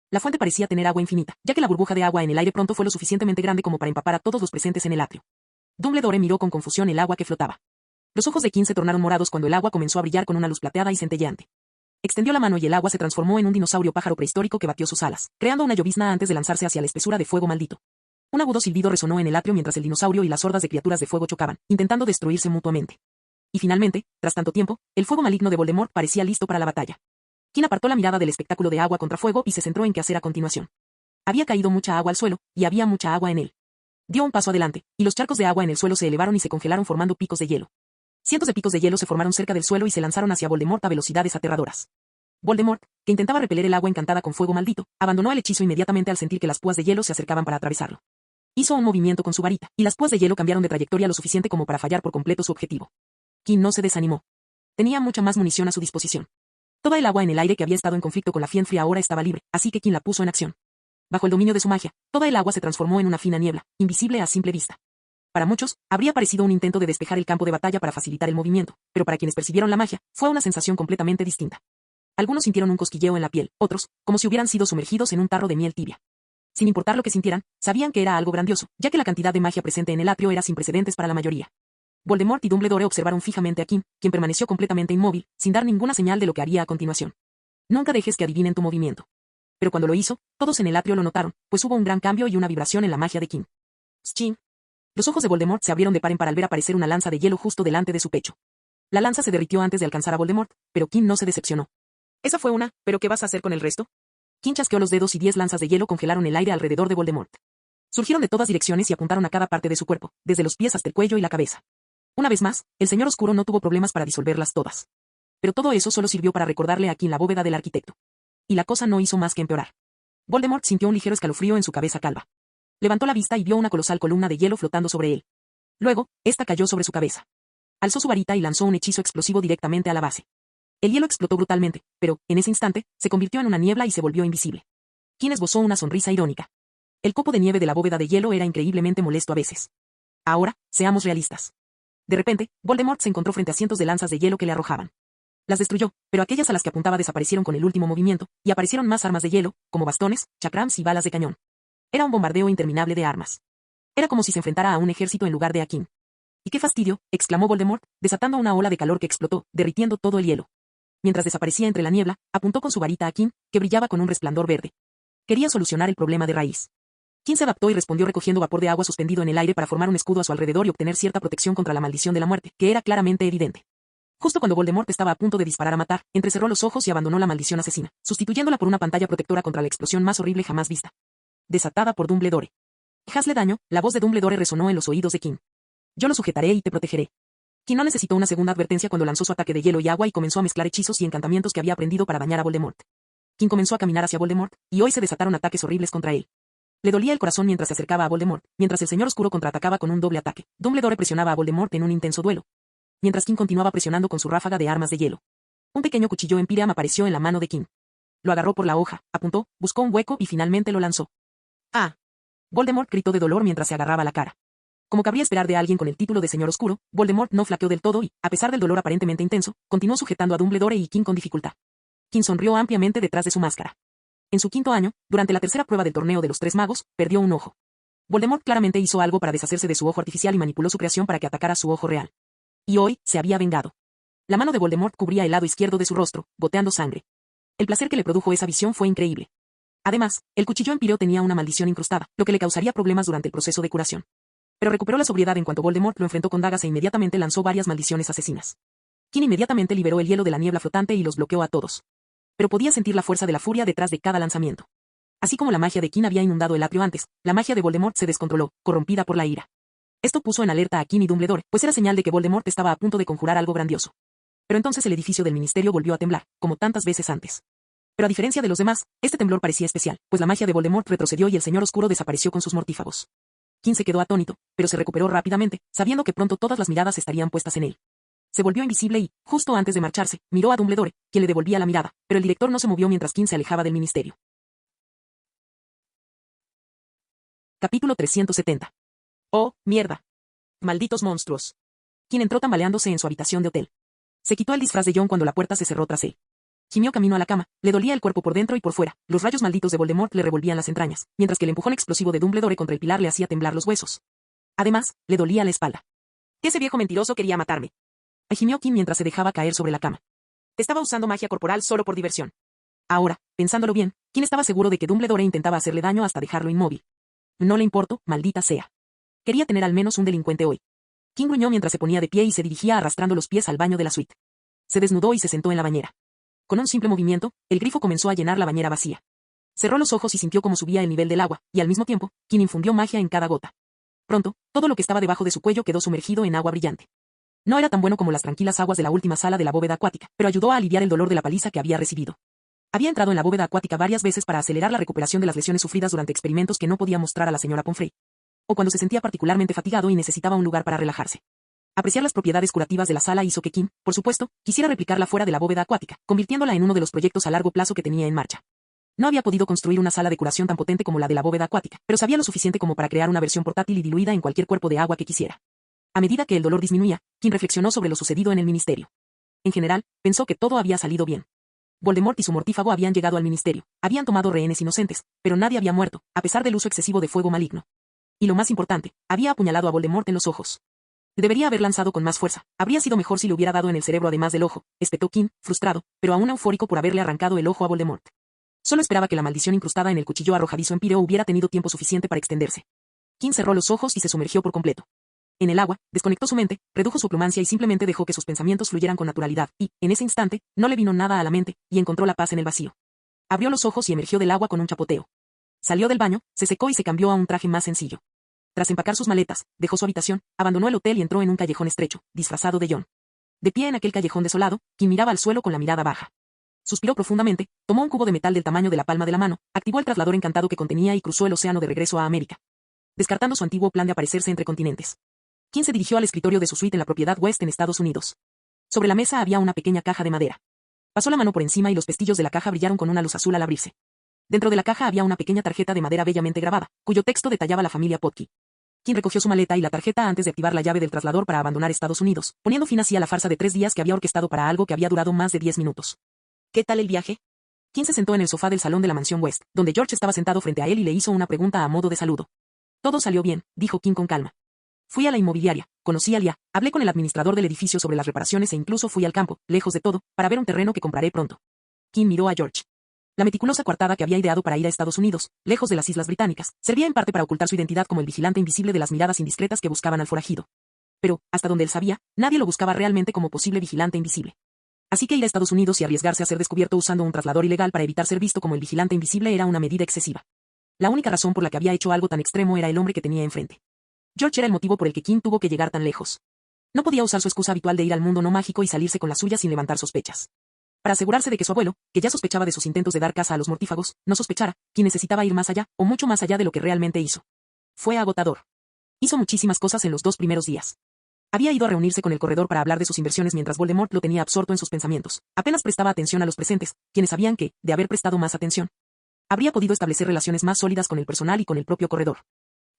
La fuente parecía tener agua infinita, ya que la burbuja de agua en el aire pronto fue lo suficientemente grande como para empapar a todos los presentes en el atrio. Dumbledore miró con confusión el agua que flotaba. Los ojos de King se tornaron morados cuando el agua comenzó a brillar con una luz plateada y centelleante. Extendió la mano y el agua se transformó en un dinosaurio pájaro prehistórico que batió sus alas, creando una llovizna antes de lanzarse hacia la espesura de fuego maldito. Un agudo silbido resonó en el atrio mientras el dinosaurio y las hordas de criaturas de fuego chocaban, intentando destruirse mutuamente. y finalmente, tras tanto tiempo, el fuego maligno de Voldemort parecía listo para la batalla. Quinn apartó la mirada del espectáculo de agua contra fuego y se centró en qué hacer a continuación. Había caído mucha agua al suelo, y había mucha agua en él. Dio un paso adelante, y los charcos de agua en el suelo se elevaron y se congelaron formando picos de hielo. Cientos de picos de hielo se formaron cerca del suelo y se lanzaron hacia Voldemort a velocidades aterradoras. Voldemort, que intentaba repeler el agua encantada con fuego maldito, abandonó el hechizo inmediatamente al sentir que las púas de hielo se acercaban para atravesarlo. Hizo un movimiento con su varita, y las púas de hielo cambiaron de trayectoria lo suficiente como para fallar por completo su objetivo. Quinn no se desanimó. Tenía mucha más munición a su disposición. Toda el agua en el aire que había estado en conflicto con la Fiendfree ahora estaba libre, así que Quinn la puso en acción. Bajo el dominio de su magia, toda el agua se transformó en una fina niebla, invisible a simple vista. Para muchos, habría parecido un intento de despejar el campo de batalla para facilitar el movimiento, pero para quienes percibieron la magia, fue una sensación completamente distinta. Algunos sintieron un cosquilleo en la piel, otros, como si hubieran sido sumergidos en un tarro de miel tibia. Sin importar lo que sintieran, sabían que era algo grandioso, ya que la cantidad de magia presente en el atrio era sin precedentes para la mayoría. Voldemort y Dumbledore observaron fijamente a Quinn, quien permaneció completamente inmóvil, sin dar ninguna señal de lo que haría a continuación. Nunca dejes que adivinen tu movimiento. Pero cuando lo hizo, todos en el atrio lo notaron, pues hubo un gran cambio y una vibración en la magia de Quinn. ¡Sching! Los ojos de Voldemort se abrieron de par en par al ver aparecer una lanza de hielo justo delante de su pecho. La lanza se derritió antes de alcanzar a Voldemort, pero Quinn no se decepcionó. Esa fue una, ¿pero qué vas a hacer con el resto? Quinn chasqueó los dedos y 10 lanzas de hielo congelaron el aire alrededor de Voldemort. Surgieron de todas direcciones y apuntaron a cada parte de su cuerpo, desde los pies hasta el cuello y la cabeza. Una vez más, el señor oscuro no tuvo problemas para disolverlas todas. Pero todo eso solo sirvió para recordarle a Quinn la bóveda del arquitecto. Y la cosa no hizo más que empeorar. Voldemort sintió un ligero escalofrío en su cabeza calva. Levantó la vista y vio una colosal columna de hielo flotando sobre él. Luego, esta cayó sobre su cabeza. Alzó su varita y lanzó un hechizo explosivo directamente a la base. El hielo explotó brutalmente, pero, en ese instante, se convirtió en una niebla y se volvió invisible. Quinn esbozó una sonrisa irónica. El copo de nieve de la bóveda de hielo era increíblemente molesto a veces. Ahora, seamos realistas. De repente, Voldemort se encontró frente a cientos de lanzas de hielo que le arrojaban. Las destruyó, pero aquellas a las que apuntaba desaparecieron con el último movimiento, y aparecieron más armas de hielo, como bastones, chakrams y balas de cañón. Era un bombardeo interminable de armas. Era como si se enfrentara a un ejército en lugar de a Quinn. ¡Y qué fastidio!, exclamó Voldemort, desatando una ola de calor que explotó, derritiendo todo el hielo. Mientras desaparecía entre la niebla, apuntó con su varita a Quinn, que brillaba con un resplandor verde. Quería solucionar el problema de raíz. Quinn se adaptó y respondió recogiendo vapor de agua suspendido en el aire para formar un escudo a su alrededor y obtener cierta protección contra la maldición de la muerte, que era claramente evidente. Justo cuando Voldemort estaba a punto de disparar a matar, entrecerró los ojos y abandonó la maldición asesina, sustituyéndola por una pantalla protectora contra la explosión más horrible jamás vista. Desatada por Dumbledore. Hazle daño, la voz de Dumbledore resonó en los oídos de Quinn. Yo lo sujetaré y te protegeré. Quinn no necesitó una segunda advertencia cuando lanzó su ataque de hielo y agua y comenzó a mezclar hechizos y encantamientos que había aprendido para dañar a Voldemort. Quinn comenzó a caminar hacia Voldemort, y hoy se desataron ataques horribles contra él. Le dolía el corazón mientras se acercaba a Voldemort, mientras el señor oscuro contraatacaba con un doble ataque. Dumbledore presionaba a Voldemort en un intenso duelo, mientras Quinn continuaba presionando con su ráfaga de armas de hielo. Un pequeño cuchillo Empyrean apareció en la mano de Quinn. Lo agarró por la hoja, apuntó, buscó un hueco y finalmente lo lanzó. ¡Ah! Voldemort gritó de dolor mientras se agarraba la cara. Como cabría esperar de alguien con el título de señor oscuro, Voldemort no flaqueó del todo y, a pesar del dolor aparentemente intenso, continuó sujetando a Dumbledore y Quinn con dificultad. Quinn sonrió ampliamente detrás de su máscara. En su quinto año, durante la tercera prueba del torneo de los tres magos, perdió un ojo. Voldemort claramente hizo algo para deshacerse de su ojo artificial y manipuló su creación para que atacara su ojo real. Y hoy, se había vengado. La mano de Voldemort cubría el lado izquierdo de su rostro, goteando sangre. El placer que le produjo esa visión fue increíble. Además, el cuchillo Empíreo tenía una maldición incrustada, lo que le causaría problemas durante el proceso de curación. Pero recuperó la sobriedad en cuanto Voldemort lo enfrentó con dagas e inmediatamente lanzó varias maldiciones asesinas. Quinn inmediatamente liberó el hielo de la niebla flotante y los bloqueó a todos. Pero podía sentir la fuerza de la furia detrás de cada lanzamiento. Así como la magia de Quinn había inundado el atrio antes, la magia de Voldemort se descontroló, corrompida por la ira. Esto puso en alerta a Quinn y Dumbledore, pues era señal de que Voldemort estaba a punto de conjurar algo grandioso. Pero entonces el edificio del ministerio volvió a temblar, como tantas veces antes. Pero a diferencia de los demás, este temblor parecía especial, pues la magia de Voldemort retrocedió y el señor oscuro desapareció con sus mortífagos. Quinn se quedó atónito, pero se recuperó rápidamente, sabiendo que pronto todas las miradas estarían puestas en él. Se volvió invisible y, justo antes de marcharse, miró a Dumbledore, quien le devolvía la mirada, pero el director no se movió mientras Quinn se alejaba del ministerio. Capítulo 370. ¡Oh, mierda! ¡Malditos monstruos! Quinn entró tambaleándose en su habitación de hotel. Se quitó el disfraz de John cuando la puerta se cerró tras él. Gimió camino a la cama, le dolía el cuerpo por dentro y por fuera, los rayos malditos de Voldemort le revolvían las entrañas, mientras que el empujón explosivo de Dumbledore contra el pilar le hacía temblar los huesos. Además, le dolía la espalda. Ese viejo mentiroso quería matarme. Gimió Quinn mientras se dejaba caer sobre la cama. Estaba usando magia corporal solo por diversión. Ahora, pensándolo bien, Quinn estaba seguro de que Dumbledore intentaba hacerle daño hasta dejarlo inmóvil. No le importó, maldita sea. Quería tener al menos un delincuente hoy. King gruñó mientras se ponía de pie y se dirigía arrastrando los pies al baño de la suite. Se desnudó y se sentó en la bañera. Con un simple movimiento, el grifo comenzó a llenar la bañera vacía. Cerró los ojos y sintió cómo subía el nivel del agua, y al mismo tiempo, King infundió magia en cada gota. Pronto, todo lo que estaba debajo de su cuello quedó sumergido en agua brillante. No era tan bueno como las tranquilas aguas de la última sala de la bóveda acuática, pero ayudó a aliviar el dolor de la paliza que había recibido. Había entrado en la bóveda acuática varias veces para acelerar la recuperación de las lesiones sufridas durante experimentos que no podía mostrar a la señora Pomfrey. O cuando se sentía particularmente fatigado y necesitaba un lugar para relajarse. Apreciar las propiedades curativas de la sala hizo que Kim, por supuesto, quisiera replicarla fuera de la bóveda acuática, convirtiéndola en uno de los proyectos a largo plazo que tenía en marcha. No había podido construir una sala de curación tan potente como la de la bóveda acuática, pero sabía lo suficiente como para crear una versión portátil y diluida en cualquier cuerpo de agua que quisiera. A medida que el dolor disminuía, Kim reflexionó sobre lo sucedido en el ministerio. En general, pensó que todo había salido bien. Voldemort y su mortífago habían llegado al ministerio, habían tomado rehenes inocentes, pero nadie había muerto, a pesar del uso excesivo de fuego maligno. Y lo más importante, había apuñalado a Voldemort en los ojos. Debería haber lanzado con más fuerza, habría sido mejor si le hubiera dado en el cerebro además del ojo, espetó Kim, frustrado, pero aún eufórico por haberle arrancado el ojo a Voldemort. Solo esperaba que la maldición incrustada en el cuchillo arrojadizo Empíreo hubiera tenido tiempo suficiente para extenderse. Kim cerró los ojos y se sumergió por completo. En el agua, desconectó su mente, redujo su plumancia y simplemente dejó que sus pensamientos fluyeran con naturalidad, y, en ese instante, no le vino nada a la mente, y encontró la paz en el vacío. Abrió los ojos y emergió del agua con un chapoteo. Salió del baño, se secó y se cambió a un traje más sencillo. Tras empacar sus maletas, dejó su habitación, abandonó el hotel y entró en un callejón estrecho, disfrazado de John. De pie en aquel callejón desolado, Kim miraba al suelo con la mirada baja. Suspiró profundamente, tomó un cubo de metal del tamaño de la palma de la mano, activó el traslador encantado que contenía y cruzó el océano de regreso a América. Descartando su antiguo plan de aparecerse entre continentes. Kim se dirigió al escritorio de su suite en la propiedad West en Estados Unidos. Sobre la mesa había una pequeña caja de madera. Pasó la mano por encima y los pestillos de la caja brillaron con una luz azul al abrirse. Dentro de la caja había una pequeña tarjeta de madera bellamente grabada, cuyo texto detallaba la familia Potki. Kim recogió su maleta y la tarjeta antes de activar la llave del traslador para abandonar Estados Unidos, poniendo fin así a la farsa de 3 días que había orquestado para algo que había durado más de 10 minutos. ¿Qué tal el viaje? Kim se sentó en el sofá del salón de la mansión West, donde George estaba sentado frente a él y le hizo una pregunta a modo de saludo. Todo salió bien, dijo Kim con calma. Fui a la inmobiliaria, conocí a Lia, hablé con el administrador del edificio sobre las reparaciones e incluso fui al campo, lejos de todo, para ver un terreno que compraré pronto. Kim miró a George. La meticulosa coartada que había ideado para ir a Estados Unidos, lejos de las Islas Británicas, servía en parte para ocultar su identidad como el vigilante invisible de las miradas indiscretas que buscaban al forajido. Pero, hasta donde él sabía, nadie lo buscaba realmente como posible vigilante invisible. Así que ir a Estados Unidos y arriesgarse a ser descubierto usando un traslador ilegal para evitar ser visto como el vigilante invisible era una medida excesiva. La única razón por la que había hecho algo tan extremo era el hombre que tenía enfrente. George era el motivo por el que Kim tuvo que llegar tan lejos. No podía usar su excusa habitual de ir al mundo no mágico y salirse con la suya sin levantar sospechas. Para asegurarse de que su abuelo, que ya sospechaba de sus intentos de dar caza a los mortífagos, no sospechara, Kim necesitaba ir más allá, o mucho más allá de lo que realmente hizo. Fue agotador. Hizo muchísimas cosas en los 2 primeros días. Había ido a reunirse con el corredor para hablar de sus inversiones mientras Voldemort lo tenía absorto en sus pensamientos. Apenas prestaba atención a los presentes, quienes sabían que, de haber prestado más atención, habría podido establecer relaciones más sólidas con el personal y con el propio corredor.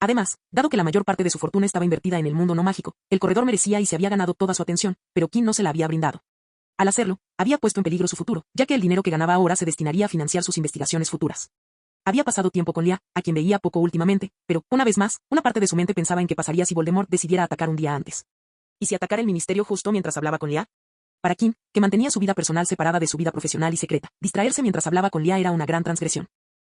Además, dado que la mayor parte de su fortuna estaba invertida en el mundo no mágico, el corredor merecía y se había ganado toda su atención, pero Kim no se la había brindado. Al hacerlo, había puesto en peligro su futuro, ya que el dinero que ganaba ahora se destinaría a financiar sus investigaciones futuras. Había pasado tiempo con Lia, a quien veía poco últimamente, pero, una vez más, una parte de su mente pensaba en qué pasaría si Voldemort decidiera atacar un día antes. ¿Y si atacara el ministerio justo mientras hablaba con Lia? Para Kim, que mantenía su vida personal separada de su vida profesional y secreta, distraerse mientras hablaba con Lia era una gran transgresión.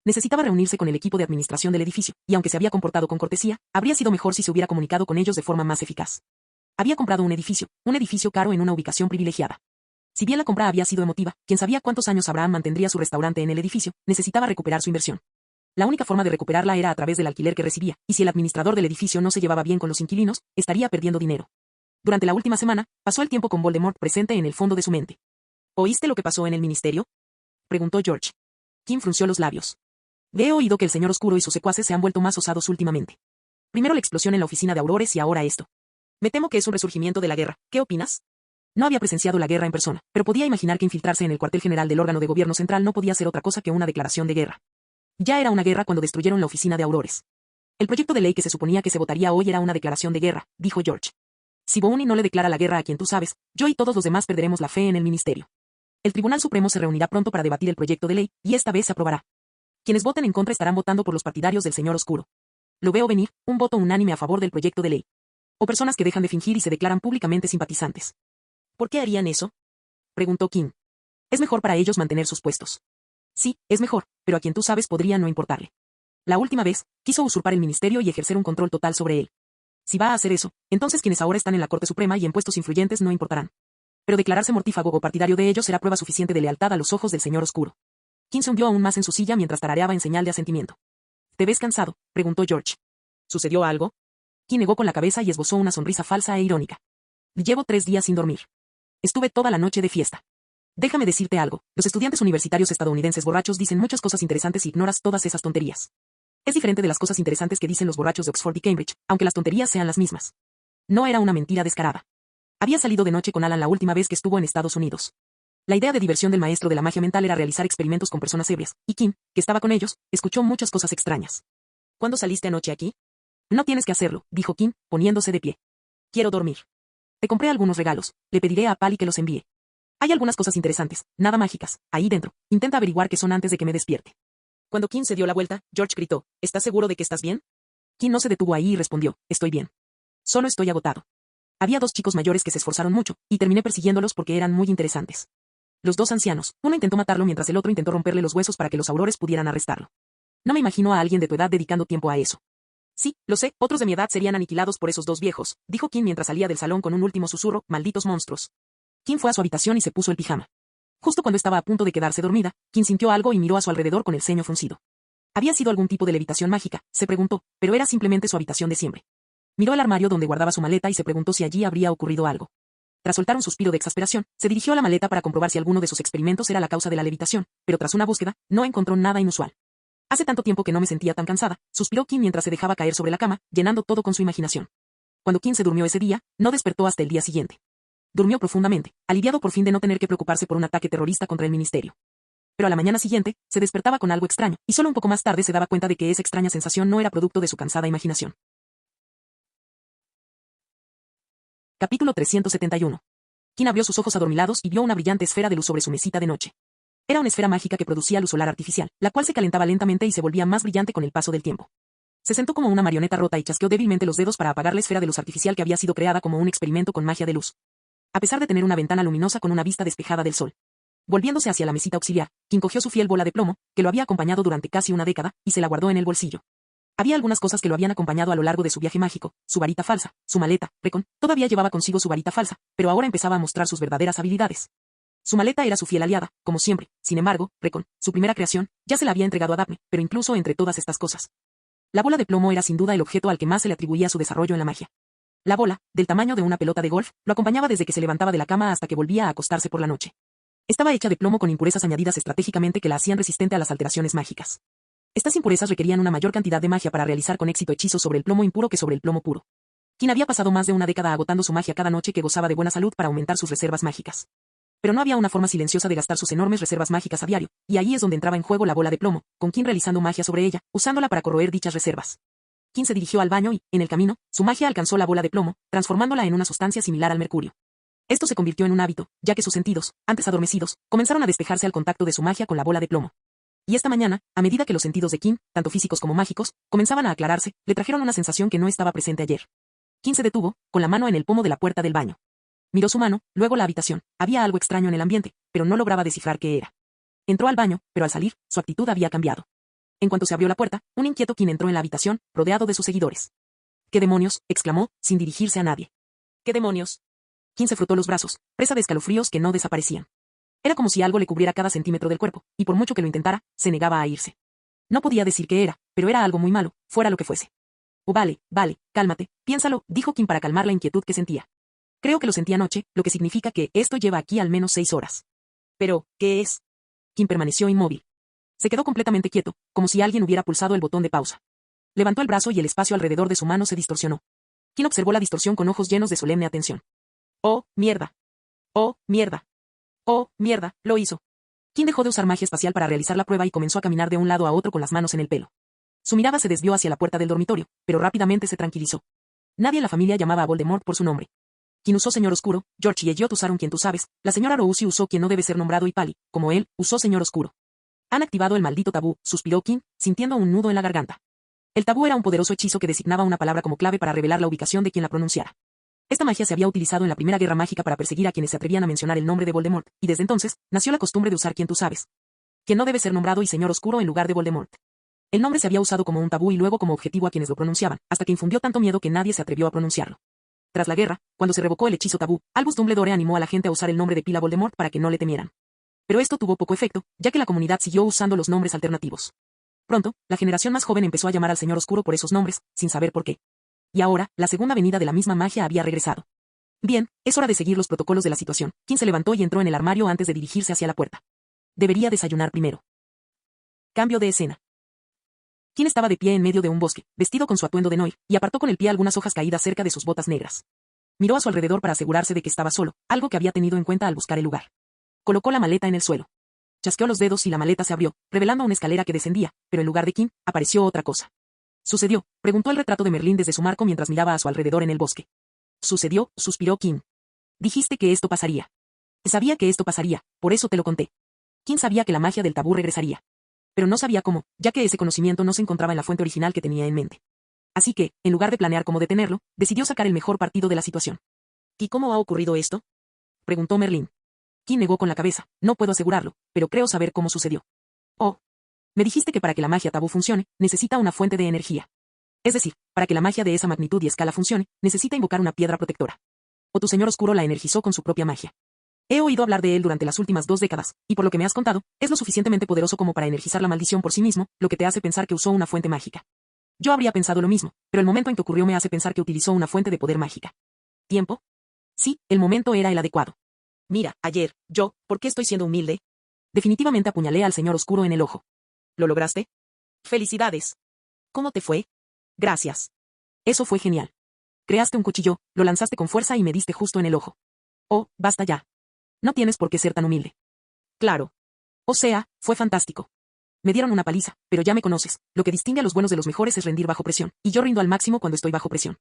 Necesitaba reunirse con el equipo de administración del edificio, y aunque se había comportado con cortesía, habría sido mejor si se hubiera comunicado con ellos de forma más eficaz. Había comprado un edificio caro en una ubicación privilegiada. Si bien la compra había sido emotiva, quien sabía cuántos años Abraham mantendría su restaurante en el edificio, necesitaba recuperar su inversión. La única forma de recuperarla era a través del alquiler que recibía, y si el administrador del edificio no se llevaba bien con los inquilinos, estaría perdiendo dinero. Durante la última semana, pasó el tiempo con Voldemort presente en el fondo de su mente. ¿Oíste lo que pasó en el ministerio?, preguntó George. Kim frunció los labios. He oído que el señor Oscuro y sus secuaces se han vuelto más osados últimamente. Primero la explosión en la oficina de Aurores y ahora esto. Me temo que es un resurgimiento de la guerra. ¿Qué opinas? No había presenciado la guerra en persona, pero podía imaginar que infiltrarse en el cuartel general del órgano de gobierno central no podía ser otra cosa que una declaración de guerra. Ya era una guerra cuando destruyeron la oficina de Aurores. El proyecto de ley que se suponía que se votaría hoy era una declaración de guerra, dijo George. Si Boone no le declara la guerra a quien tú sabes, yo y todos los demás perderemos la fe en el ministerio. El Tribunal Supremo se reunirá pronto para debatir el proyecto de ley, y esta vez se aprobará. Quienes voten en contra estarán votando por los partidarios del señor Oscuro. Lo veo venir, un voto unánime a favor del proyecto de ley. O personas que dejan de fingir y se declaran públicamente simpatizantes. ¿Por qué harían eso?, preguntó Kim. Es mejor para ellos mantener sus puestos. Sí, es mejor, pero a quien tú sabes podría no importarle. La última vez, quiso usurpar el ministerio y ejercer un control total sobre él. Si va a hacer eso, entonces quienes ahora están en la Corte Suprema y en puestos influyentes no importarán. Pero declararse mortífago o partidario de ellos será prueba suficiente de lealtad a los ojos del Señor Oscuro. Kim se hundió aún más en su silla mientras tarareaba en señal de asentimiento. ¿Te ves cansado?, preguntó George. ¿Sucedió algo? Kim negó con la cabeza y esbozó una sonrisa falsa e irónica. Llevo 3 días sin dormir. Estuve toda la noche de fiesta. Déjame decirte algo, los estudiantes universitarios estadounidenses borrachos dicen muchas cosas interesantes y ignoras todas esas tonterías. Es diferente de las cosas interesantes que dicen los borrachos de Oxford y Cambridge, aunque las tonterías sean las mismas. No era una mentira descarada. Había salido de noche con Alan la última vez que estuvo en Estados Unidos. La idea de diversión del maestro de la magia mental era realizar experimentos con personas ebrias, y Kim, que estaba con ellos, escuchó muchas cosas extrañas. ¿Cuándo saliste anoche aquí? No tienes que hacerlo, dijo Kim, poniéndose de pie. Quiero dormir. Te compré algunos regalos, le pediré a Pali que los envíe. Hay algunas cosas interesantes, nada mágicas, ahí dentro. Intenta averiguar qué son antes de que me despierte. Cuando Kim se dio la vuelta, George gritó, ¿estás seguro de que estás bien? Kim no se detuvo ahí y respondió, estoy bien. Solo estoy agotado. Había 2 chicos mayores que se esforzaron mucho, y terminé persiguiéndolos porque eran muy interesantes. Los 2 ancianos, uno intentó matarlo mientras el otro intentó romperle los huesos para que los aurores pudieran arrestarlo. No me imagino a alguien de tu edad dedicando tiempo a eso. Sí, lo sé, otros de mi edad serían aniquilados por esos 2 viejos, dijo Kim mientras salía del salón con un último susurro, malditos monstruos. Kim fue a su habitación y se puso el pijama. Justo cuando estaba a punto de quedarse dormida, Kim sintió algo y miró a su alrededor con el ceño fruncido. ¿Había sido algún tipo de levitación mágica?, se preguntó, pero era simplemente su habitación de siempre. Miró el armario donde guardaba su maleta y se preguntó si allí habría ocurrido algo. Tras soltar un suspiro de exasperación, se dirigió a la maleta para comprobar si alguno de sus experimentos era la causa de la levitación, pero tras una búsqueda, no encontró nada inusual. Hace tanto tiempo que no me sentía tan cansada, suspiró Kim mientras se dejaba caer sobre la cama, llenando todo con su imaginación. Cuando Kim se durmió ese día, no despertó hasta el día siguiente. Durmió profundamente, aliviado por fin de no tener que preocuparse por un ataque terrorista contra el ministerio. Pero a la mañana siguiente, se despertaba con algo extraño, y solo un poco más tarde se daba cuenta de que esa extraña sensación no era producto de su cansada imaginación. Capítulo 371. Kim abrió sus ojos adormilados y vio una brillante esfera de luz sobre su mesita de noche. Era una esfera mágica que producía luz solar artificial, la cual se calentaba lentamente y se volvía más brillante con el paso del tiempo. Se sentó como una marioneta rota y chasqueó débilmente los dedos para apagar la esfera de luz artificial que había sido creada como un experimento con magia de luz. A pesar de tener una ventana luminosa con una vista despejada del sol. Volviéndose hacia la mesita auxiliar, Kim cogió su fiel bola de plomo, que lo había acompañado durante casi una década, y se la guardó en el bolsillo. Había algunas cosas que lo habían acompañado a lo largo de su viaje mágico, su varita falsa, su maleta, Recon, todavía llevaba consigo su varita falsa, pero ahora empezaba a mostrar sus verdaderas habilidades. Su maleta era su fiel aliada, como siempre, sin embargo, Recon, su primera creación, ya se la había entregado a Daphne, pero incluso entre todas estas cosas. La bola de plomo era sin duda el objeto al que más se le atribuía su desarrollo en la magia. La bola, del tamaño de una pelota de golf, lo acompañaba desde que se levantaba de la cama hasta que volvía a acostarse por la noche. Estaba hecha de plomo con impurezas añadidas estratégicamente que la hacían resistente a las alteraciones mágicas. Estas impurezas requerían una mayor cantidad de magia para realizar con éxito hechizos sobre el plomo impuro que sobre el plomo puro. Kim había pasado más de una década agotando su magia cada noche que gozaba de buena salud para aumentar sus reservas mágicas. Pero no había una forma silenciosa de gastar sus enormes reservas mágicas a diario, y ahí es donde entraba en juego la bola de plomo, con Kim realizando magia sobre ella, usándola para corroer dichas reservas. Kim se dirigió al baño y, en el camino, su magia alcanzó la bola de plomo, transformándola en una sustancia similar al mercurio. Esto se convirtió en un hábito, ya que sus sentidos, antes adormecidos, comenzaron a despejarse al contacto de su magia con la bola de plomo. Y esta mañana, a medida que los sentidos de Kim, tanto físicos como mágicos, comenzaban a aclararse, le trajeron una sensación que no estaba presente ayer. Kim se detuvo, con la mano en el pomo de la puerta del baño. Miró su mano, luego la habitación. Había algo extraño en el ambiente, pero no lograba descifrar qué era. Entró al baño, pero al salir, su actitud había cambiado. En cuanto se abrió la puerta, un inquieto Kim entró en la habitación, rodeado de sus seguidores. ¿Qué demonios?, exclamó, sin dirigirse a nadie. ¿Qué demonios? Kim se frotó los brazos, presa de escalofríos que no desaparecían. Era como si algo le cubriera cada centímetro del cuerpo, y por mucho que lo intentara, se negaba a irse. No podía decir qué era, pero era algo muy malo, fuera lo que fuese. Oh, vale, cálmate, piénsalo, dijo Kim para calmar la inquietud que sentía. Creo que lo sentí anoche, lo que significa que esto lleva aquí al menos 6 horas. Pero, ¿qué es? Kim permaneció inmóvil. Se quedó completamente quieto, como si alguien hubiera pulsado el botón de pausa. Levantó el brazo y el espacio alrededor de su mano se distorsionó. Kim observó la distorsión con ojos llenos de solemne atención. ¡Oh, mierda! ¡Oh, mierda! ¡Oh, mierda! Lo hizo. Kim dejó de usar magia espacial para realizar la prueba y comenzó a caminar de un lado a otro con las manos en el pelo. Su mirada se desvió hacia la puerta del dormitorio, pero rápidamente se tranquilizó. Nadie en la familia llamaba a Voldemort por su nombre. Kim usó Señor Oscuro, George y Elliot usaron quien tú sabes, la señora Rousi usó quien no debe ser nombrado y Pali, como él, usó Señor Oscuro. Han activado el maldito tabú, suspiró Kim, sintiendo un nudo en la garganta. El tabú era un poderoso hechizo que designaba una palabra como clave para revelar la ubicación de quien la pronunciara. Esta magia se había utilizado en la Primera Guerra Mágica para perseguir a quienes se atrevían a mencionar el nombre de Voldemort, y desde entonces, nació la costumbre de usar quien tú sabes. Quien no debe ser nombrado y Señor Oscuro en lugar de Voldemort. El nombre se había usado como un tabú y luego como objetivo a quienes lo pronunciaban, hasta que infundió tanto miedo que nadie se atrevió a pronunciarlo. Tras la guerra, cuando se revocó el hechizo tabú, Albus Dumbledore animó a la gente a usar el nombre de pila Voldemort para que no le temieran. Pero esto tuvo poco efecto, ya que la comunidad siguió usando los nombres alternativos. Pronto, la generación más joven empezó a llamar al Señor Oscuro por esos nombres, sin saber por qué. Y ahora, la segunda venida de la misma magia había regresado. Bien, es hora de seguir los protocolos de la situación. Quinn se levantó y entró en el armario antes de dirigirse hacia la puerta. Debería desayunar primero. Cambio de escena. Quinn estaba de pie en medio de un bosque, vestido con su atuendo de Noir, y apartó con el pie algunas hojas caídas cerca de sus botas negras. Miró a su alrededor para asegurarse de que estaba solo, algo que había tenido en cuenta al buscar el lugar. Colocó la maleta en el suelo. Chasqueó los dedos y la maleta se abrió, revelando una escalera que descendía, pero en lugar de Quinn, apareció otra cosa. ¿Sucedió?, preguntó el retrato de Merlín desde su marco mientras miraba a su alrededor en el bosque. Sucedió, suspiró Quinn. Dijiste que esto pasaría. Sabía que esto pasaría, por eso te lo conté. Quinn sabía que la magia del tabú regresaría. Pero no sabía cómo, ya que ese conocimiento no se encontraba en la fuente original que tenía en mente. Así que, en lugar de planear cómo detenerlo, decidió sacar el mejor partido de la situación. ¿Y cómo ha ocurrido esto?, preguntó Merlín. Quinn negó con la cabeza. No puedo asegurarlo, pero creo saber cómo sucedió. Oh. Me dijiste que para que la magia tabú funcione, necesita una fuente de energía. Es decir, para que la magia de esa magnitud y escala funcione, necesita invocar una piedra protectora. O tu Señor Oscuro la energizó con su propia magia. He oído hablar de él durante las últimas 2 décadas, y por lo que me has contado, es lo suficientemente poderoso como para energizar la maldición por sí mismo, lo que te hace pensar que usó una fuente mágica. Yo habría pensado lo mismo, pero el momento en que ocurrió me hace pensar que utilizó una fuente de poder mágica. ¿Tiempo? Sí, el momento era el adecuado. Mira, ayer, ¿por qué estoy siendo humilde? Definitivamente apuñalé al Señor Oscuro en el ojo. ¿Lo lograste? Felicidades. ¿Cómo te fue? Gracias. Eso fue genial. Creaste un cuchillo, lo lanzaste con fuerza y me diste justo en el ojo. Oh, basta ya. No tienes por qué ser tan humilde. Claro. O sea, fue fantástico. Me dieron una paliza, pero ya me conoces. Lo que distingue a los buenos de los mejores es rendir bajo presión, y yo rindo al máximo cuando estoy bajo presión.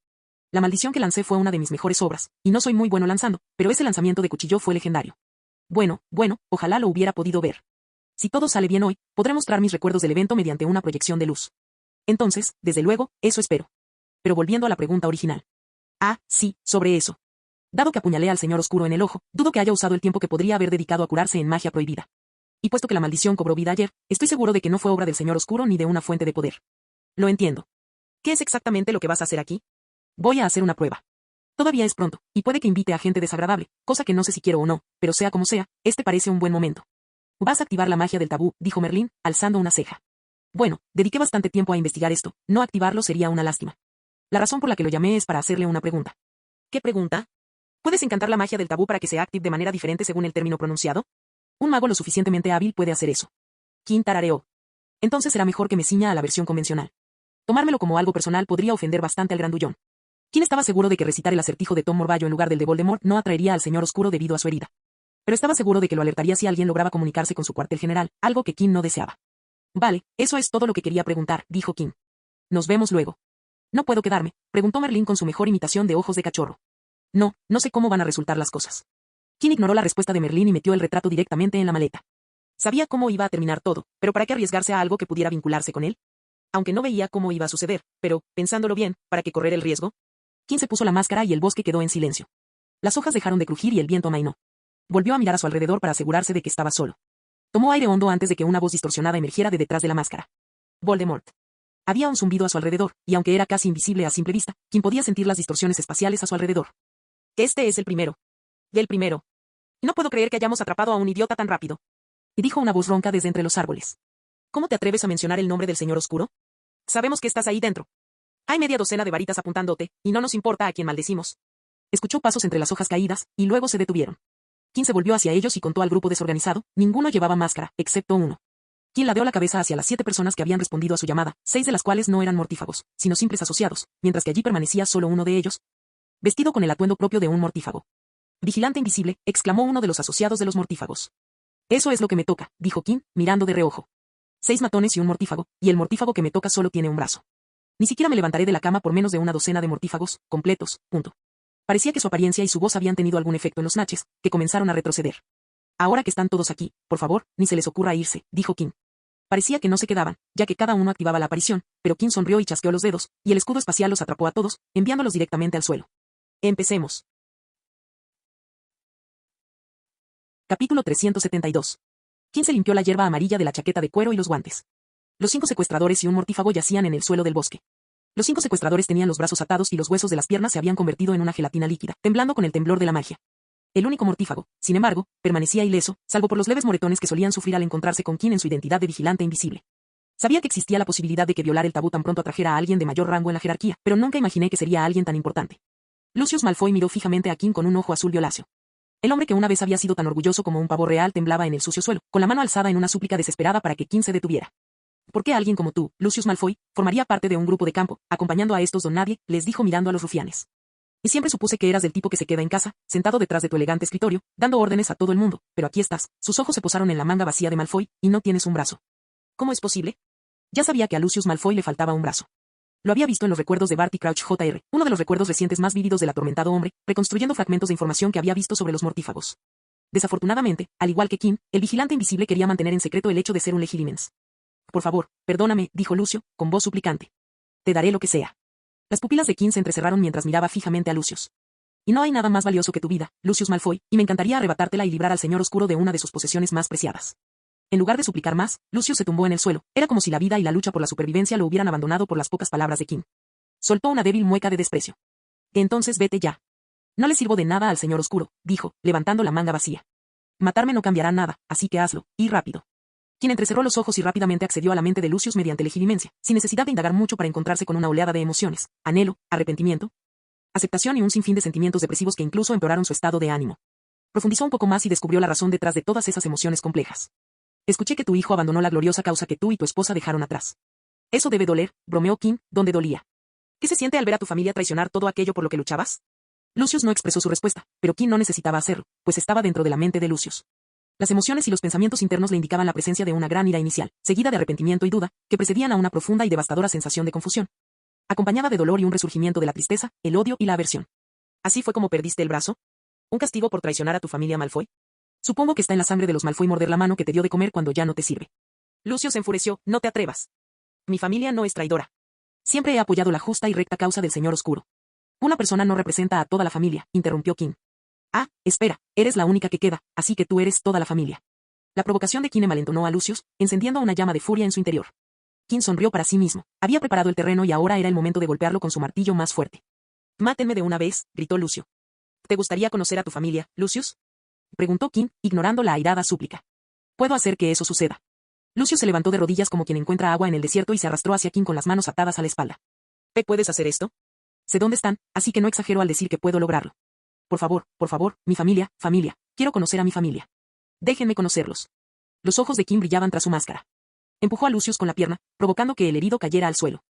La maldición que lancé fue una de mis mejores obras, y no soy muy bueno lanzando, pero ese lanzamiento de cuchillo fue legendario. Bueno, ojalá lo hubiera podido ver. Si todo sale bien hoy, podré mostrar mis recuerdos del evento mediante una proyección de luz. Entonces, desde luego, eso espero. Pero volviendo a la pregunta original. Ah, sí, sobre eso. Dado que apuñalé al Señor Oscuro en el ojo, dudo que haya usado el tiempo que podría haber dedicado a curarse en magia prohibida. Y puesto que la maldición cobró vida ayer, estoy seguro de que no fue obra del Señor Oscuro ni de una fuente de poder. Lo entiendo. ¿Qué es exactamente lo que vas a hacer aquí? Voy a hacer una prueba. Todavía es pronto, y puede que invite a gente desagradable, cosa que no sé si quiero o no, pero sea como sea, este parece un buen momento. Vas a activar la magia del tabú, dijo Merlín, alzando una ceja. Bueno, dediqué bastante tiempo a investigar esto, no activarlo sería una lástima. La razón por la que lo llamé es para hacerle una pregunta. ¿Qué pregunta? ¿Puedes encantar la magia del tabú para que sea active de manera diferente según el término pronunciado? Un mago lo suficientemente hábil puede hacer eso. Quinn tarareó. Entonces será mejor que me ciña a la versión convencional. Tomármelo como algo personal podría ofender bastante al grandullón. Quinn estaba seguro de que recitar el acertijo de Tom Morvallo en lugar del de Voldemort no atraería al Señor Oscuro debido a su herida. Pero estaba seguro de que lo alertaría si alguien lograba comunicarse con su cuartel general, algo que Quinn no deseaba. Vale, eso es todo lo que quería preguntar, dijo Quinn. Nos vemos luego. ¿No puedo quedarme?, preguntó Merlín con su mejor imitación de ojos de cachorro. No sé cómo van a resultar las cosas. Quinn ignoró la respuesta de Merlín y metió el retrato directamente en la maleta. Sabía cómo iba a terminar todo, pero ¿para qué arriesgarse a algo que pudiera vincularse con él? Aunque no veía cómo iba a suceder, pero, pensándolo bien, ¿para qué correr el riesgo? Quinn se puso la máscara y el bosque quedó en silencio. Las hojas dejaron de crujir y el viento amainó. Volvió a mirar a su alrededor para asegurarse de que estaba solo. Tomó aire hondo antes de que una voz distorsionada emergiera de detrás de la máscara. Voldemort. Había un zumbido a su alrededor, y aunque era casi invisible a simple vista, Quinn podía sentir las distorsiones espaciales a su alrededor. Este es el primero. El primero. No puedo creer que hayamos atrapado a un idiota tan rápido. Y dijo una voz ronca desde entre los árboles. ¿Cómo te atreves a mencionar el nombre del Señor Oscuro? Sabemos que estás ahí dentro. Hay media docena de varitas apuntándote, y no nos importa a quién maldecimos. Escuchó pasos entre las hojas caídas, y luego se detuvieron. Quinn se volvió hacia ellos y contó al grupo desorganizado, ninguno llevaba máscara, excepto uno. Quinn ladeó la cabeza hacia las 7 personas que habían respondido a su llamada, 6 de las cuales no eran mortífagos, sino simples asociados, mientras que allí permanecía solo uno de ellos, vestido con el atuendo propio de un mortífago. Vigilante invisible, exclamó uno de los asociados de los mortífagos. Eso es lo que me toca, dijo Quinn, mirando de reojo. 6 matones y un mortífago, y el mortífago que me toca solo tiene un brazo. Ni siquiera me levantaré de la cama por menos de una docena de mortífagos, completos, punto. Parecía que su apariencia y su voz habían tenido algún efecto en los Natchez, que comenzaron a retroceder. Ahora que están todos aquí, por favor, ni se les ocurra irse, dijo Quinn. Parecía que no se quedaban, ya que cada uno activaba la aparición, pero Quinn sonrió y chasqueó los dedos, y el escudo espacial los atrapó a todos, enviándolos directamente al suelo. Empecemos. Capítulo 372. Quinn se limpió la hierba amarilla de la chaqueta de cuero y los guantes. Los 5 secuestradores y un mortífago yacían en el suelo del bosque. Los 5 secuestradores tenían los brazos atados y los huesos de las piernas se habían convertido en una gelatina líquida, temblando con el temblor de la magia. El único mortífago, sin embargo, permanecía ileso, salvo por los leves moretones que solían sufrir al encontrarse con King en su identidad de vigilante invisible. Sabía que existía la posibilidad de que violar el tabú tan pronto atrajera a alguien de mayor rango en la jerarquía, pero nunca imaginé que sería alguien tan importante. Lucius Malfoy miró fijamente a King con un ojo azul violáceo. El hombre que una vez había sido tan orgulloso como un pavo real temblaba en el sucio suelo, con la mano alzada en una súplica desesperada para que King se detuviera. ¿Por qué alguien como tú, Lucius Malfoy, formaría parte de un grupo de campo, acompañando a estos don nadie? Les dijo mirando a los rufianes. Y siempre supuse que eras del tipo que se queda en casa, sentado detrás de tu elegante escritorio, dando órdenes a todo el mundo, pero aquí estás. Sus ojos se posaron en la manga vacía de Malfoy, y no tienes un brazo. ¿Cómo es posible? Ya sabía que a Lucius Malfoy le faltaba un brazo. Lo había visto en los recuerdos de Barty Crouch Jr., uno de los recuerdos recientes más vívidos del atormentado hombre, reconstruyendo fragmentos de información que había visto sobre los mortífagos. Desafortunadamente, al igual que King, el vigilante invisible quería mantener en secreto el hecho de ser un legilimens. Por favor, perdóname, dijo Lucio, con voz suplicante. Te daré lo que sea. Las pupilas de King se entrecerraron mientras miraba fijamente a Lucius. Y no hay nada más valioso que tu vida, Lucius Malfoy, y me encantaría arrebatártela y librar al señor oscuro de una de sus posesiones más preciadas. En lugar de suplicar más, Lucius se tumbó en el suelo. Era como si la vida y la lucha por la supervivencia lo hubieran abandonado por las pocas palabras de King. Soltó una débil mueca de desprecio. Entonces vete ya. No le sirvo de nada al señor oscuro, dijo, levantando la manga vacía. Matarme no cambiará nada, así que hazlo, y rápido. Quien entrecerró los ojos y rápidamente accedió a la mente de Lucius mediante legilimencia, sin necesidad de indagar mucho para encontrarse con una oleada de emociones, anhelo, arrepentimiento, aceptación y un sinfín de sentimientos depresivos que incluso empeoraron su estado de ánimo. Profundizó un poco más y descubrió la razón detrás de todas esas emociones complejas. Escuché que tu hijo abandonó la gloriosa causa que tú y tu esposa dejaron atrás. Eso debe doler, bromeó King, donde dolía. ¿Qué se siente al ver a tu familia traicionar todo aquello por lo que luchabas? Lucius no expresó su respuesta, pero King no necesitaba hacerlo, pues estaba dentro de la mente de Lucius. Las emociones y los pensamientos internos le indicaban la presencia de una gran ira inicial, seguida de arrepentimiento y duda, que precedían a una profunda y devastadora sensación de confusión. Acompañada de dolor y un resurgimiento de la tristeza, el odio y la aversión. ¿Así fue como perdiste el brazo? ¿Un castigo por traicionar a tu familia Malfoy? Supongo que está en la sangre de los Malfoy morder la mano que te dio de comer cuando ya no te sirve. Lucius se enfureció, no te atrevas. Mi familia no es traidora. Siempre he apoyado la justa y recta causa del señor oscuro. Una persona no representa a toda la familia, interrumpió King. Ah, espera, eres la única que queda, así que tú eres toda la familia. La provocación de King envalentonó a Lucius, encendiendo una llama de furia en su interior. King sonrió para sí mismo. Había preparado el terreno y ahora era el momento de golpearlo con su martillo más fuerte. Mátenme de una vez, gritó Lucio. ¿Te gustaría conocer a tu familia, Lucius? Preguntó King, ignorando la airada súplica. Puedo hacer que eso suceda. Lucius se levantó de rodillas como quien encuentra agua en el desierto y se arrastró hacia King con las manos atadas a la espalda. ¿Puedes hacer esto? Sé dónde están, así que no exagero al decir que puedo lograrlo. Por favor, mi familia, quiero conocer a mi familia. Déjenme conocerlos. Los ojos de King brillaban tras su máscara. Empujó a Lucius con la pierna, provocando que el herido cayera al suelo.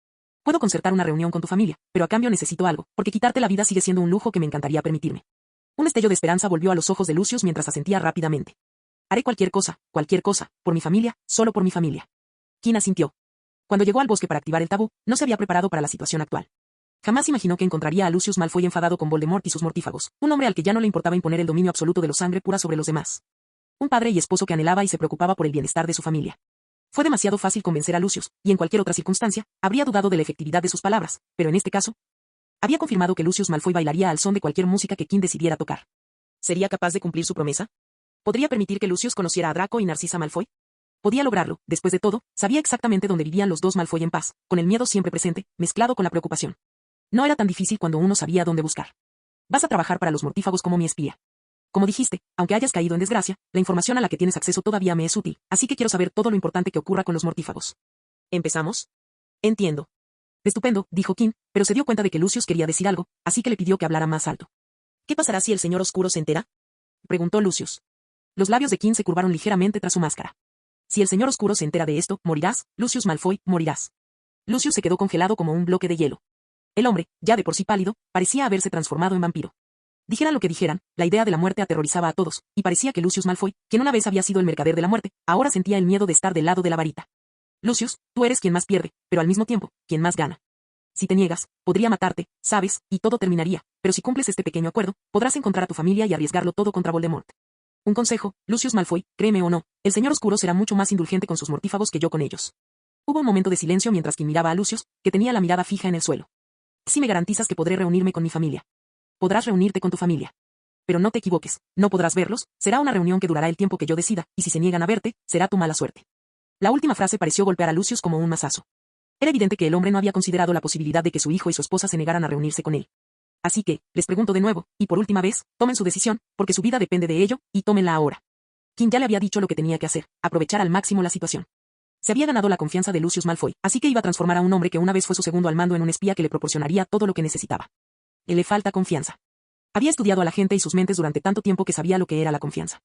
Puedo concertar una reunión con tu familia, pero a cambio necesito algo, porque quitarte la vida sigue siendo un lujo que me encantaría permitirme. Un destello de esperanza volvió a los ojos de Lucius mientras asentía rápidamente. Haré cualquier cosa, por mi familia, solo por mi familia. King asintió. Cuando llegó al bosque para activar el tabú, no se había preparado para la situación actual. Jamás imaginó que encontraría a Lucius Malfoy enfadado con Voldemort y sus mortífagos, un hombre al que ya no le importaba imponer el dominio absoluto de la sangre pura sobre los demás. Un padre y esposo que anhelaba y se preocupaba por el bienestar de su familia. Fue demasiado fácil convencer a Lucius, y en cualquier otra circunstancia, habría dudado de la efectividad de sus palabras, pero en este caso, había confirmado que Lucius Malfoy bailaría al son de cualquier música que King decidiera tocar. ¿Sería capaz de cumplir su promesa? ¿Podría permitir que Lucius conociera a Draco y Narcisa Malfoy? Podía lograrlo, después de todo, sabía exactamente dónde vivían los dos Malfoy en paz, con el miedo siempre presente, mezclado con la preocupación. No era tan difícil cuando uno sabía dónde buscar. Vas a trabajar para los mortífagos como mi espía. Como dijiste, aunque hayas caído en desgracia, la información a la que tienes acceso todavía me es útil, así que quiero saber todo lo importante que ocurra con los mortífagos. ¿Empezamos? Entiendo. Estupendo, dijo King, pero se dio cuenta de que Lucius quería decir algo, así que le pidió que hablara más alto. ¿Qué pasará si el señor oscuro se entera? Preguntó Lucius. Los labios de King se curvaron ligeramente tras su máscara. Si el señor oscuro se entera de esto, morirás, Lucius Malfoy, morirás. Lucius se quedó congelado como un bloque de hielo. El hombre, ya de por sí pálido, parecía haberse transformado en vampiro. Dijeran lo que dijeran, la idea de la muerte aterrorizaba a todos, y parecía que Lucius Malfoy, quien una vez había sido el mercader de la muerte, ahora sentía el miedo de estar del lado de la varita. Lucius, tú eres quien más pierde, pero al mismo tiempo, quien más gana. Si te niegas, podría matarte, sabes, y todo terminaría, pero si cumples este pequeño acuerdo, podrás encontrar a tu familia y arriesgarlo todo contra Voldemort. Un consejo, Lucius Malfoy, créeme o no, el señor oscuro será mucho más indulgente con sus mortífagos que yo con ellos. Hubo un momento de silencio mientras King miraba a Lucius, que tenía la mirada fija en el suelo. Si me garantizas que podré reunirme con mi familia. Podrás reunirte con tu familia. Pero no te equivoques, no podrás verlos, será una reunión que durará el tiempo que yo decida, y si se niegan a verte, será tu mala suerte. La última frase pareció golpear a Lucius como un mazazo. Era evidente que el hombre no había considerado la posibilidad de que su hijo y su esposa se negaran a reunirse con él. Así que, les pregunto de nuevo, y por última vez, tomen su decisión, porque su vida depende de ello, y tómenla ahora. Quien ya le había dicho lo que tenía que hacer, aprovechar al máximo la situación. Se había ganado la confianza de Lucius Malfoy, así que iba a transformar a un hombre que una vez fue su segundo al mando en un espía que le proporcionaría todo lo que necesitaba. Le falta confianza. Había estudiado a la gente y sus mentes durante tanto tiempo que sabía lo que era la confianza.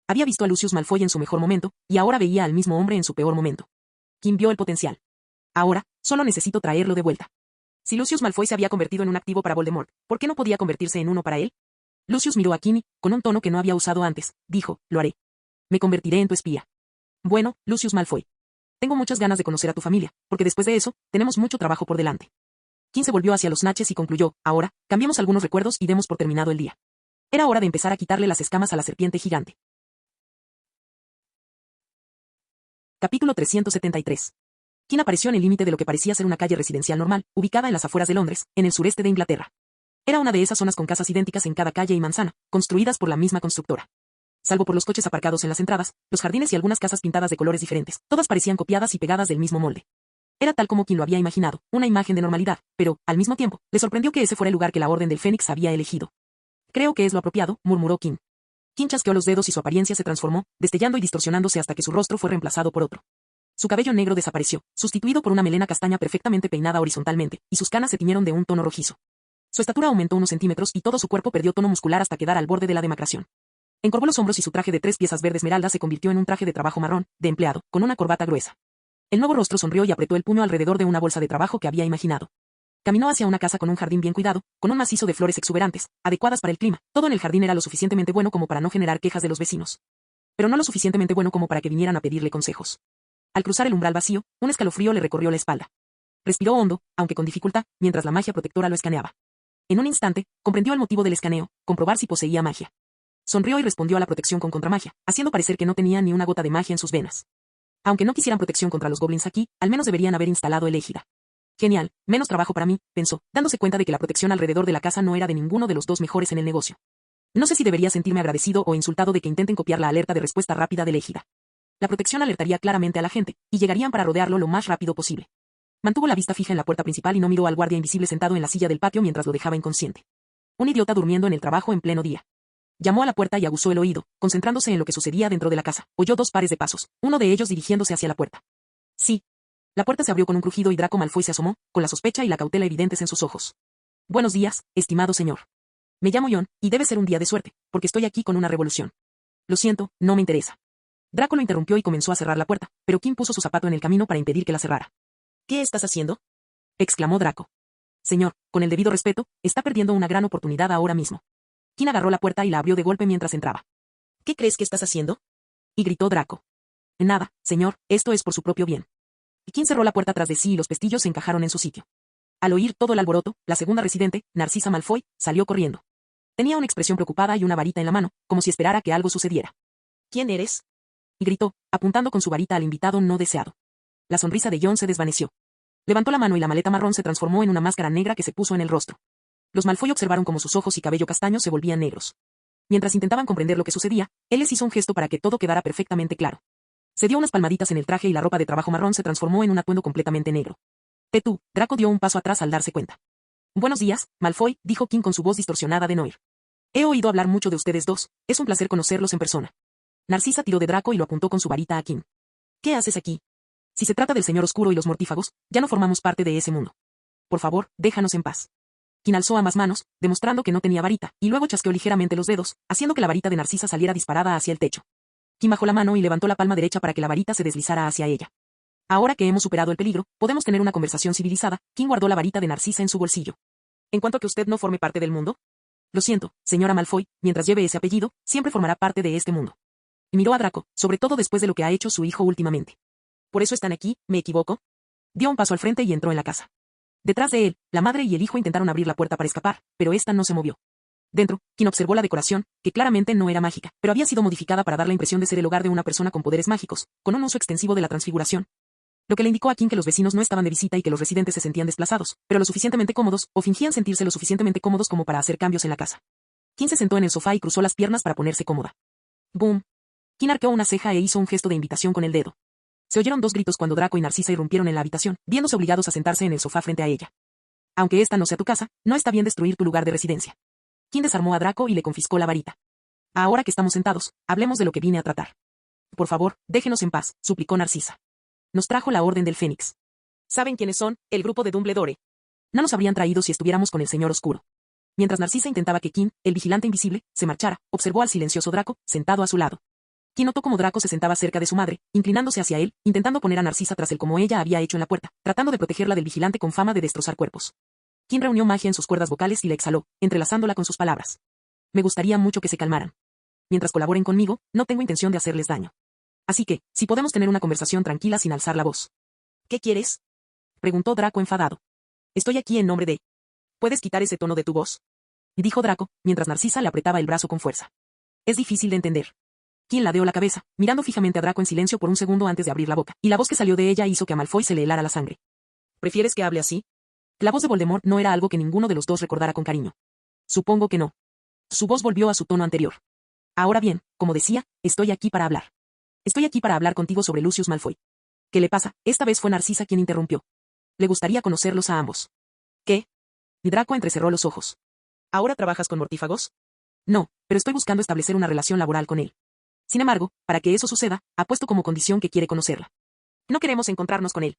Había visto a Lucius Malfoy en su mejor momento, y ahora veía al mismo hombre en su peor momento. Kim vio el potencial. Ahora, solo necesito traerlo de vuelta. Si Lucius Malfoy se había convertido en un activo para Voldemort, ¿por qué no podía convertirse en uno para él? Lucius miró a Kim, con un tono que no había usado antes, dijo, lo haré. Me convertiré en tu espía. Bueno, Lucius Malfoy. Tengo muchas ganas de conocer a tu familia, porque después de eso, tenemos mucho trabajo por delante. Kim se volvió hacia los Natchez y concluyó, ahora, cambiemos algunos recuerdos y demos por terminado el día. Era hora de empezar a quitarle las escamas a la serpiente gigante. Capítulo 373. Kim apareció en el límite de lo que parecía ser una calle residencial normal, ubicada en las afueras de Londres, en el sureste de Inglaterra. Era una de esas zonas con casas idénticas en cada calle y manzana, construidas por la misma constructora. Salvo por los coches aparcados en las entradas, los jardines y algunas casas pintadas de colores diferentes, todas parecían copiadas y pegadas del mismo molde. Era tal como Kim lo había imaginado, una imagen de normalidad, pero, al mismo tiempo, le sorprendió que ese fuera el lugar que la Orden del Fénix había elegido. Creo que es lo apropiado, murmuró Kim. Kim chasqueó los dedos y su apariencia se transformó, destellando y distorsionándose hasta que su rostro fue reemplazado por otro. Su cabello negro desapareció, sustituido por una melena castaña perfectamente peinada horizontalmente, y sus canas se tiñeron de un tono rojizo. Su estatura aumentó unos centímetros y todo su cuerpo perdió tono muscular hasta quedar al borde de la demacración. Encorvó los hombros y su traje de 3 piezas verde esmeralda se convirtió en un traje de trabajo marrón, de empleado, con una corbata gruesa. El nuevo rostro sonrió y apretó el puño alrededor de una bolsa de trabajo que había imaginado. Caminó hacia una casa con un jardín bien cuidado, con un macizo de flores exuberantes, adecuadas para el clima. Todo en el jardín era lo suficientemente bueno como para no generar quejas de los vecinos. Pero no lo suficientemente bueno como para que vinieran a pedirle consejos. Al cruzar el umbral vacío, un escalofrío le recorrió la espalda. Respiró hondo, aunque con dificultad, mientras la magia protectora lo escaneaba. En un instante, comprendió el motivo del escaneo, comprobar si poseía magia. Sonrió y respondió a la protección con contramagia, haciendo parecer que no tenía ni una gota de magia en sus venas. Aunque no quisieran protección contra los goblins aquí, al menos deberían haber instalado el égida. Genial, menos trabajo para mí, pensó, dándose cuenta de que la protección alrededor de la casa no era de ninguno de los dos mejores en el negocio. No sé si debería sentirme agradecido o insultado de que intenten copiar la alerta de respuesta rápida del égida. La protección alertaría claramente a la gente, y llegarían para rodearlo lo más rápido posible. Mantuvo la vista fija en la puerta principal y no miró al guardia invisible sentado en la silla del patio mientras lo dejaba inconsciente. Un idiota durmiendo en el trabajo en pleno día. Llamó a la puerta y aguzó el oído, concentrándose en lo que sucedía dentro de la casa. Oyó 2 pares de pasos, uno de ellos dirigiéndose hacia la puerta. Sí. La puerta se abrió con un crujido y Draco Malfoy se asomó, con la sospecha y la cautela evidentes en sus ojos. Buenos días, estimado señor. Me llamo John, y debe ser un día de suerte, porque estoy aquí con una revolución. Lo siento, no me interesa. Draco lo interrumpió y comenzó a cerrar la puerta, pero Kim puso su zapato en el camino para impedir que la cerrara. ¿Qué estás haciendo?, exclamó Draco. Señor, con el debido respeto, está perdiendo una gran oportunidad ahora mismo. Kim agarró la puerta y la abrió de golpe mientras entraba. ¿Qué crees que estás haciendo?, y gritó Draco. Nada, señor, esto es por su propio bien. Y Kim cerró la puerta tras de sí y los pestillos se encajaron en su sitio. Al oír todo el alboroto, la segunda residente, Narcisa Malfoy, salió corriendo. Tenía una expresión preocupada y una varita en la mano, como si esperara que algo sucediera. ¿Quién eres?, y gritó, apuntando con su varita al invitado no deseado. La sonrisa de John se desvaneció. Levantó la mano y la maleta marrón se transformó en una máscara negra que se puso en el rostro. Los Malfoy observaron cómo sus ojos y cabello castaño se volvían negros. Mientras intentaban comprender lo que sucedía, él les hizo un gesto para que todo quedara perfectamente claro. Se dio unas palmaditas en el traje y la ropa de trabajo marrón se transformó en un atuendo completamente negro. Tú, Draco dio un paso atrás al darse cuenta. Buenos días, Malfoy, dijo Kim con su voz distorsionada de Noir. He oído hablar mucho de ustedes dos, es un placer conocerlos en persona. Narcisa tiró de Draco y lo apuntó con su varita a Kim. ¿Qué haces aquí? Si se trata del Señor Oscuro y los mortífagos, ya no formamos parte de ese mundo. Por favor, déjanos en paz. Kim alzó ambas manos, demostrando que no tenía varita, y luego chasqueó ligeramente los dedos, haciendo que la varita de Narcisa saliera disparada hacia el techo. Kim bajó la mano y levantó la palma derecha para que la varita se deslizara hacia ella. Ahora que hemos superado el peligro, podemos tener una conversación civilizada. Kim guardó la varita de Narcisa en su bolsillo. En cuanto a que usted no forme parte del mundo. Lo siento, señora Malfoy, mientras lleve ese apellido, siempre formará parte de este mundo. Y miró a Draco, sobre todo después de lo que ha hecho su hijo últimamente. ¿Por eso están aquí, me equivoco? Dio un paso al frente y entró en la casa. Detrás de él, la madre y el hijo intentaron abrir la puerta para escapar, pero esta no se movió. Dentro, Kim observó la decoración, que claramente no era mágica, pero había sido modificada para dar la impresión de ser el hogar de una persona con poderes mágicos, con un uso extensivo de la transfiguración. Lo que le indicó a Kim que los vecinos no estaban de visita y que los residentes se sentían desplazados, pero lo suficientemente cómodos, o fingían sentirse lo suficientemente cómodos como para hacer cambios en la casa. Kim se sentó en el sofá y cruzó las piernas para ponerse cómoda. ¡Boom! Kim arqueó una ceja e hizo un gesto de invitación con el dedo. Se oyeron dos gritos cuando Draco y Narcisa irrumpieron en la habitación, viéndose obligados a sentarse en el sofá frente a ella. Aunque esta no sea tu casa, no está bien destruir tu lugar de residencia. Kim desarmó a Draco y le confiscó la varita. Ahora que estamos sentados, hablemos de lo que vine a tratar. Por favor, déjenos en paz, suplicó Narcisa. Nos trajo la Orden del Fénix. ¿Saben quiénes son? El grupo de Dumbledore. No nos habrían traído si estuviéramos con el Señor Oscuro. Mientras Narcisa intentaba que Kim, el vigilante invisible, se marchara, observó al silencioso Draco, sentado a su lado. Kim notó cómo Draco se sentaba cerca de su madre, inclinándose hacia él, intentando poner a Narcisa tras él como ella había hecho en la puerta, tratando de protegerla del vigilante con fama de destrozar cuerpos. Kim reunió magia en sus cuerdas vocales y la exhaló, entrelazándola con sus palabras. Me gustaría mucho que se calmaran. Mientras colaboren conmigo, no tengo intención de hacerles daño. Así que, si podemos tener una conversación tranquila sin alzar la voz. ¿Qué quieres? Preguntó Draco enfadado. Estoy aquí en nombre de... ¿Puedes quitar ese tono de tu voz? Dijo Draco, mientras Narcisa le apretaba el brazo con fuerza. Es difícil de entender. Kim ladeó la cabeza, mirando fijamente a Draco en silencio por un segundo antes de abrir la boca, y la voz que salió de ella hizo que a Malfoy se le helara la sangre. ¿Prefieres que hable así? La voz de Voldemort no era algo que ninguno de los dos recordara con cariño. Supongo que no. Su voz volvió a su tono anterior. Ahora bien, como decía, estoy aquí para hablar. Estoy aquí para hablar contigo sobre Lucius Malfoy. ¿Qué le pasa? Esta vez fue Narcisa quien interrumpió. Le gustaría conocerlos a ambos. ¿Qué? Y Draco entrecerró los ojos. ¿Ahora trabajas con mortífagos? No, pero estoy buscando establecer una relación laboral con él. Sin embargo, para que eso suceda, ha puesto como condición que quiere conocerla. No queremos encontrarnos con él,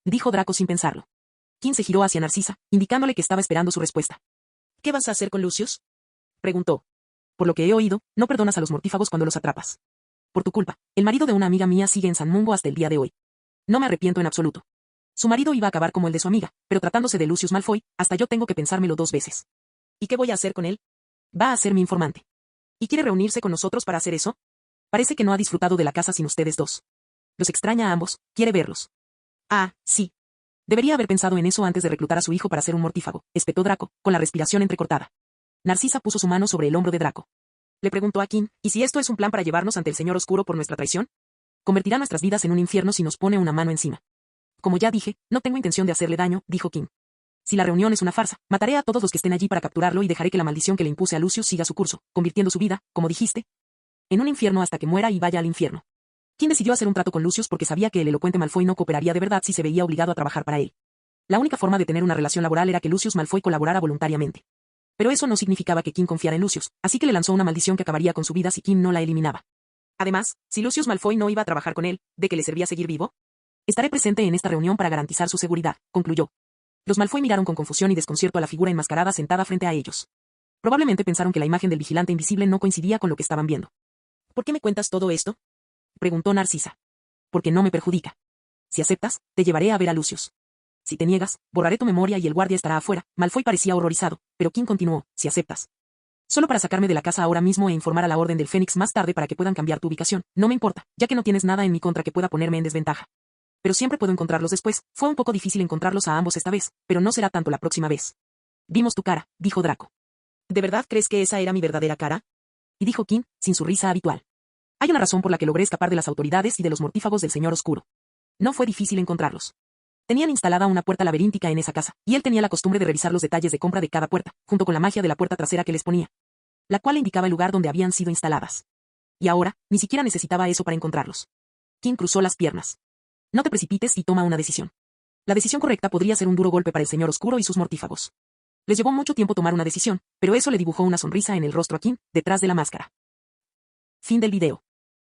dijo Draco sin pensarlo. Kim se giró hacia Narcisa, indicándole que estaba esperando su respuesta. ¿Qué vas a hacer con Lucius? Preguntó. Por lo que he oído, no perdonas a los mortífagos cuando los atrapas. Por tu culpa, el marido de una amiga mía sigue en San Mungo hasta el día de hoy. No me arrepiento en absoluto. Su marido iba a acabar como el de su amiga, pero tratándose de Lucius Malfoy, hasta yo tengo que pensármelo 2 veces. ¿Y qué voy a hacer con él? Va a ser mi informante. ¿Y quiere reunirse con nosotros para hacer eso? Parece que no ha disfrutado de la casa sin ustedes dos. Los extraña a ambos, quiere verlos. Ah, sí. Debería haber pensado en eso antes de reclutar a su hijo para ser un mortífago, espetó Draco, con la respiración entrecortada. Narcisa puso su mano sobre el hombro de Draco. Le preguntó a Kim, ¿y si esto es un plan para llevarnos ante el Señor Oscuro por nuestra traición? Convertirá nuestras vidas en un infierno si nos pone una mano encima. Como ya dije, no tengo intención de hacerle daño, dijo Kim. Si la reunión es una farsa, mataré a todos los que estén allí para capturarlo y dejaré que la maldición que le impuse a Lucius siga su curso, convirtiendo su vida, como dijiste, en un infierno hasta que muera y vaya al infierno. Kim decidió hacer un trato con Lucius porque sabía que el elocuente Malfoy no cooperaría de verdad si se veía obligado a trabajar para él. La única forma de tener una relación laboral era que Lucius Malfoy colaborara voluntariamente. Pero eso no significaba que Kim confiara en Lucius, así que le lanzó una maldición que acabaría con su vida si Kim no la eliminaba. Además, si Lucius Malfoy no iba a trabajar con él, ¿de qué le servía seguir vivo? Estaré presente en esta reunión para garantizar su seguridad, concluyó. Los Malfoy miraron con confusión y desconcierto a la figura enmascarada sentada frente a ellos. Probablemente pensaron que la imagen del vigilante invisible no coincidía con lo que estaban viendo. ¿Por qué me cuentas todo esto? Preguntó Narcisa. Porque no me perjudica. Si aceptas, te llevaré a ver a Lucius. Si te niegas, borraré tu memoria y el guardia estará afuera. Malfoy parecía horrorizado, pero Kim continuó, si aceptas. Solo para sacarme de la casa ahora mismo e informar a la Orden del Fénix más tarde para que puedan cambiar tu ubicación, no me importa, ya que no tienes nada en mi contra que pueda ponerme en desventaja. Pero siempre puedo encontrarlos después. Fue un poco difícil encontrarlos a ambos esta vez, pero no será tanto la próxima vez. Vimos tu cara, dijo Draco. ¿De verdad crees que esa era mi verdadera cara? Y dijo Kim, sin su risa habitual. Hay una razón por la que logré escapar de las autoridades y de los mortífagos del Señor Oscuro. No fue difícil encontrarlos. Tenían instalada una puerta laberíntica en esa casa, y él tenía la costumbre de revisar los detalles de compra de cada puerta, junto con la magia de la puerta trasera que les ponía, la cual le indicaba el lugar donde habían sido instaladas. Y ahora, ni siquiera necesitaba eso para encontrarlos. Kim cruzó las piernas. No te precipites y toma una decisión. La decisión correcta podría ser un duro golpe para el Señor Oscuro y sus mortífagos. Les llevó mucho tiempo tomar una decisión, pero eso le dibujó una sonrisa en el rostro a Kim, detrás de la máscara. Fin del video.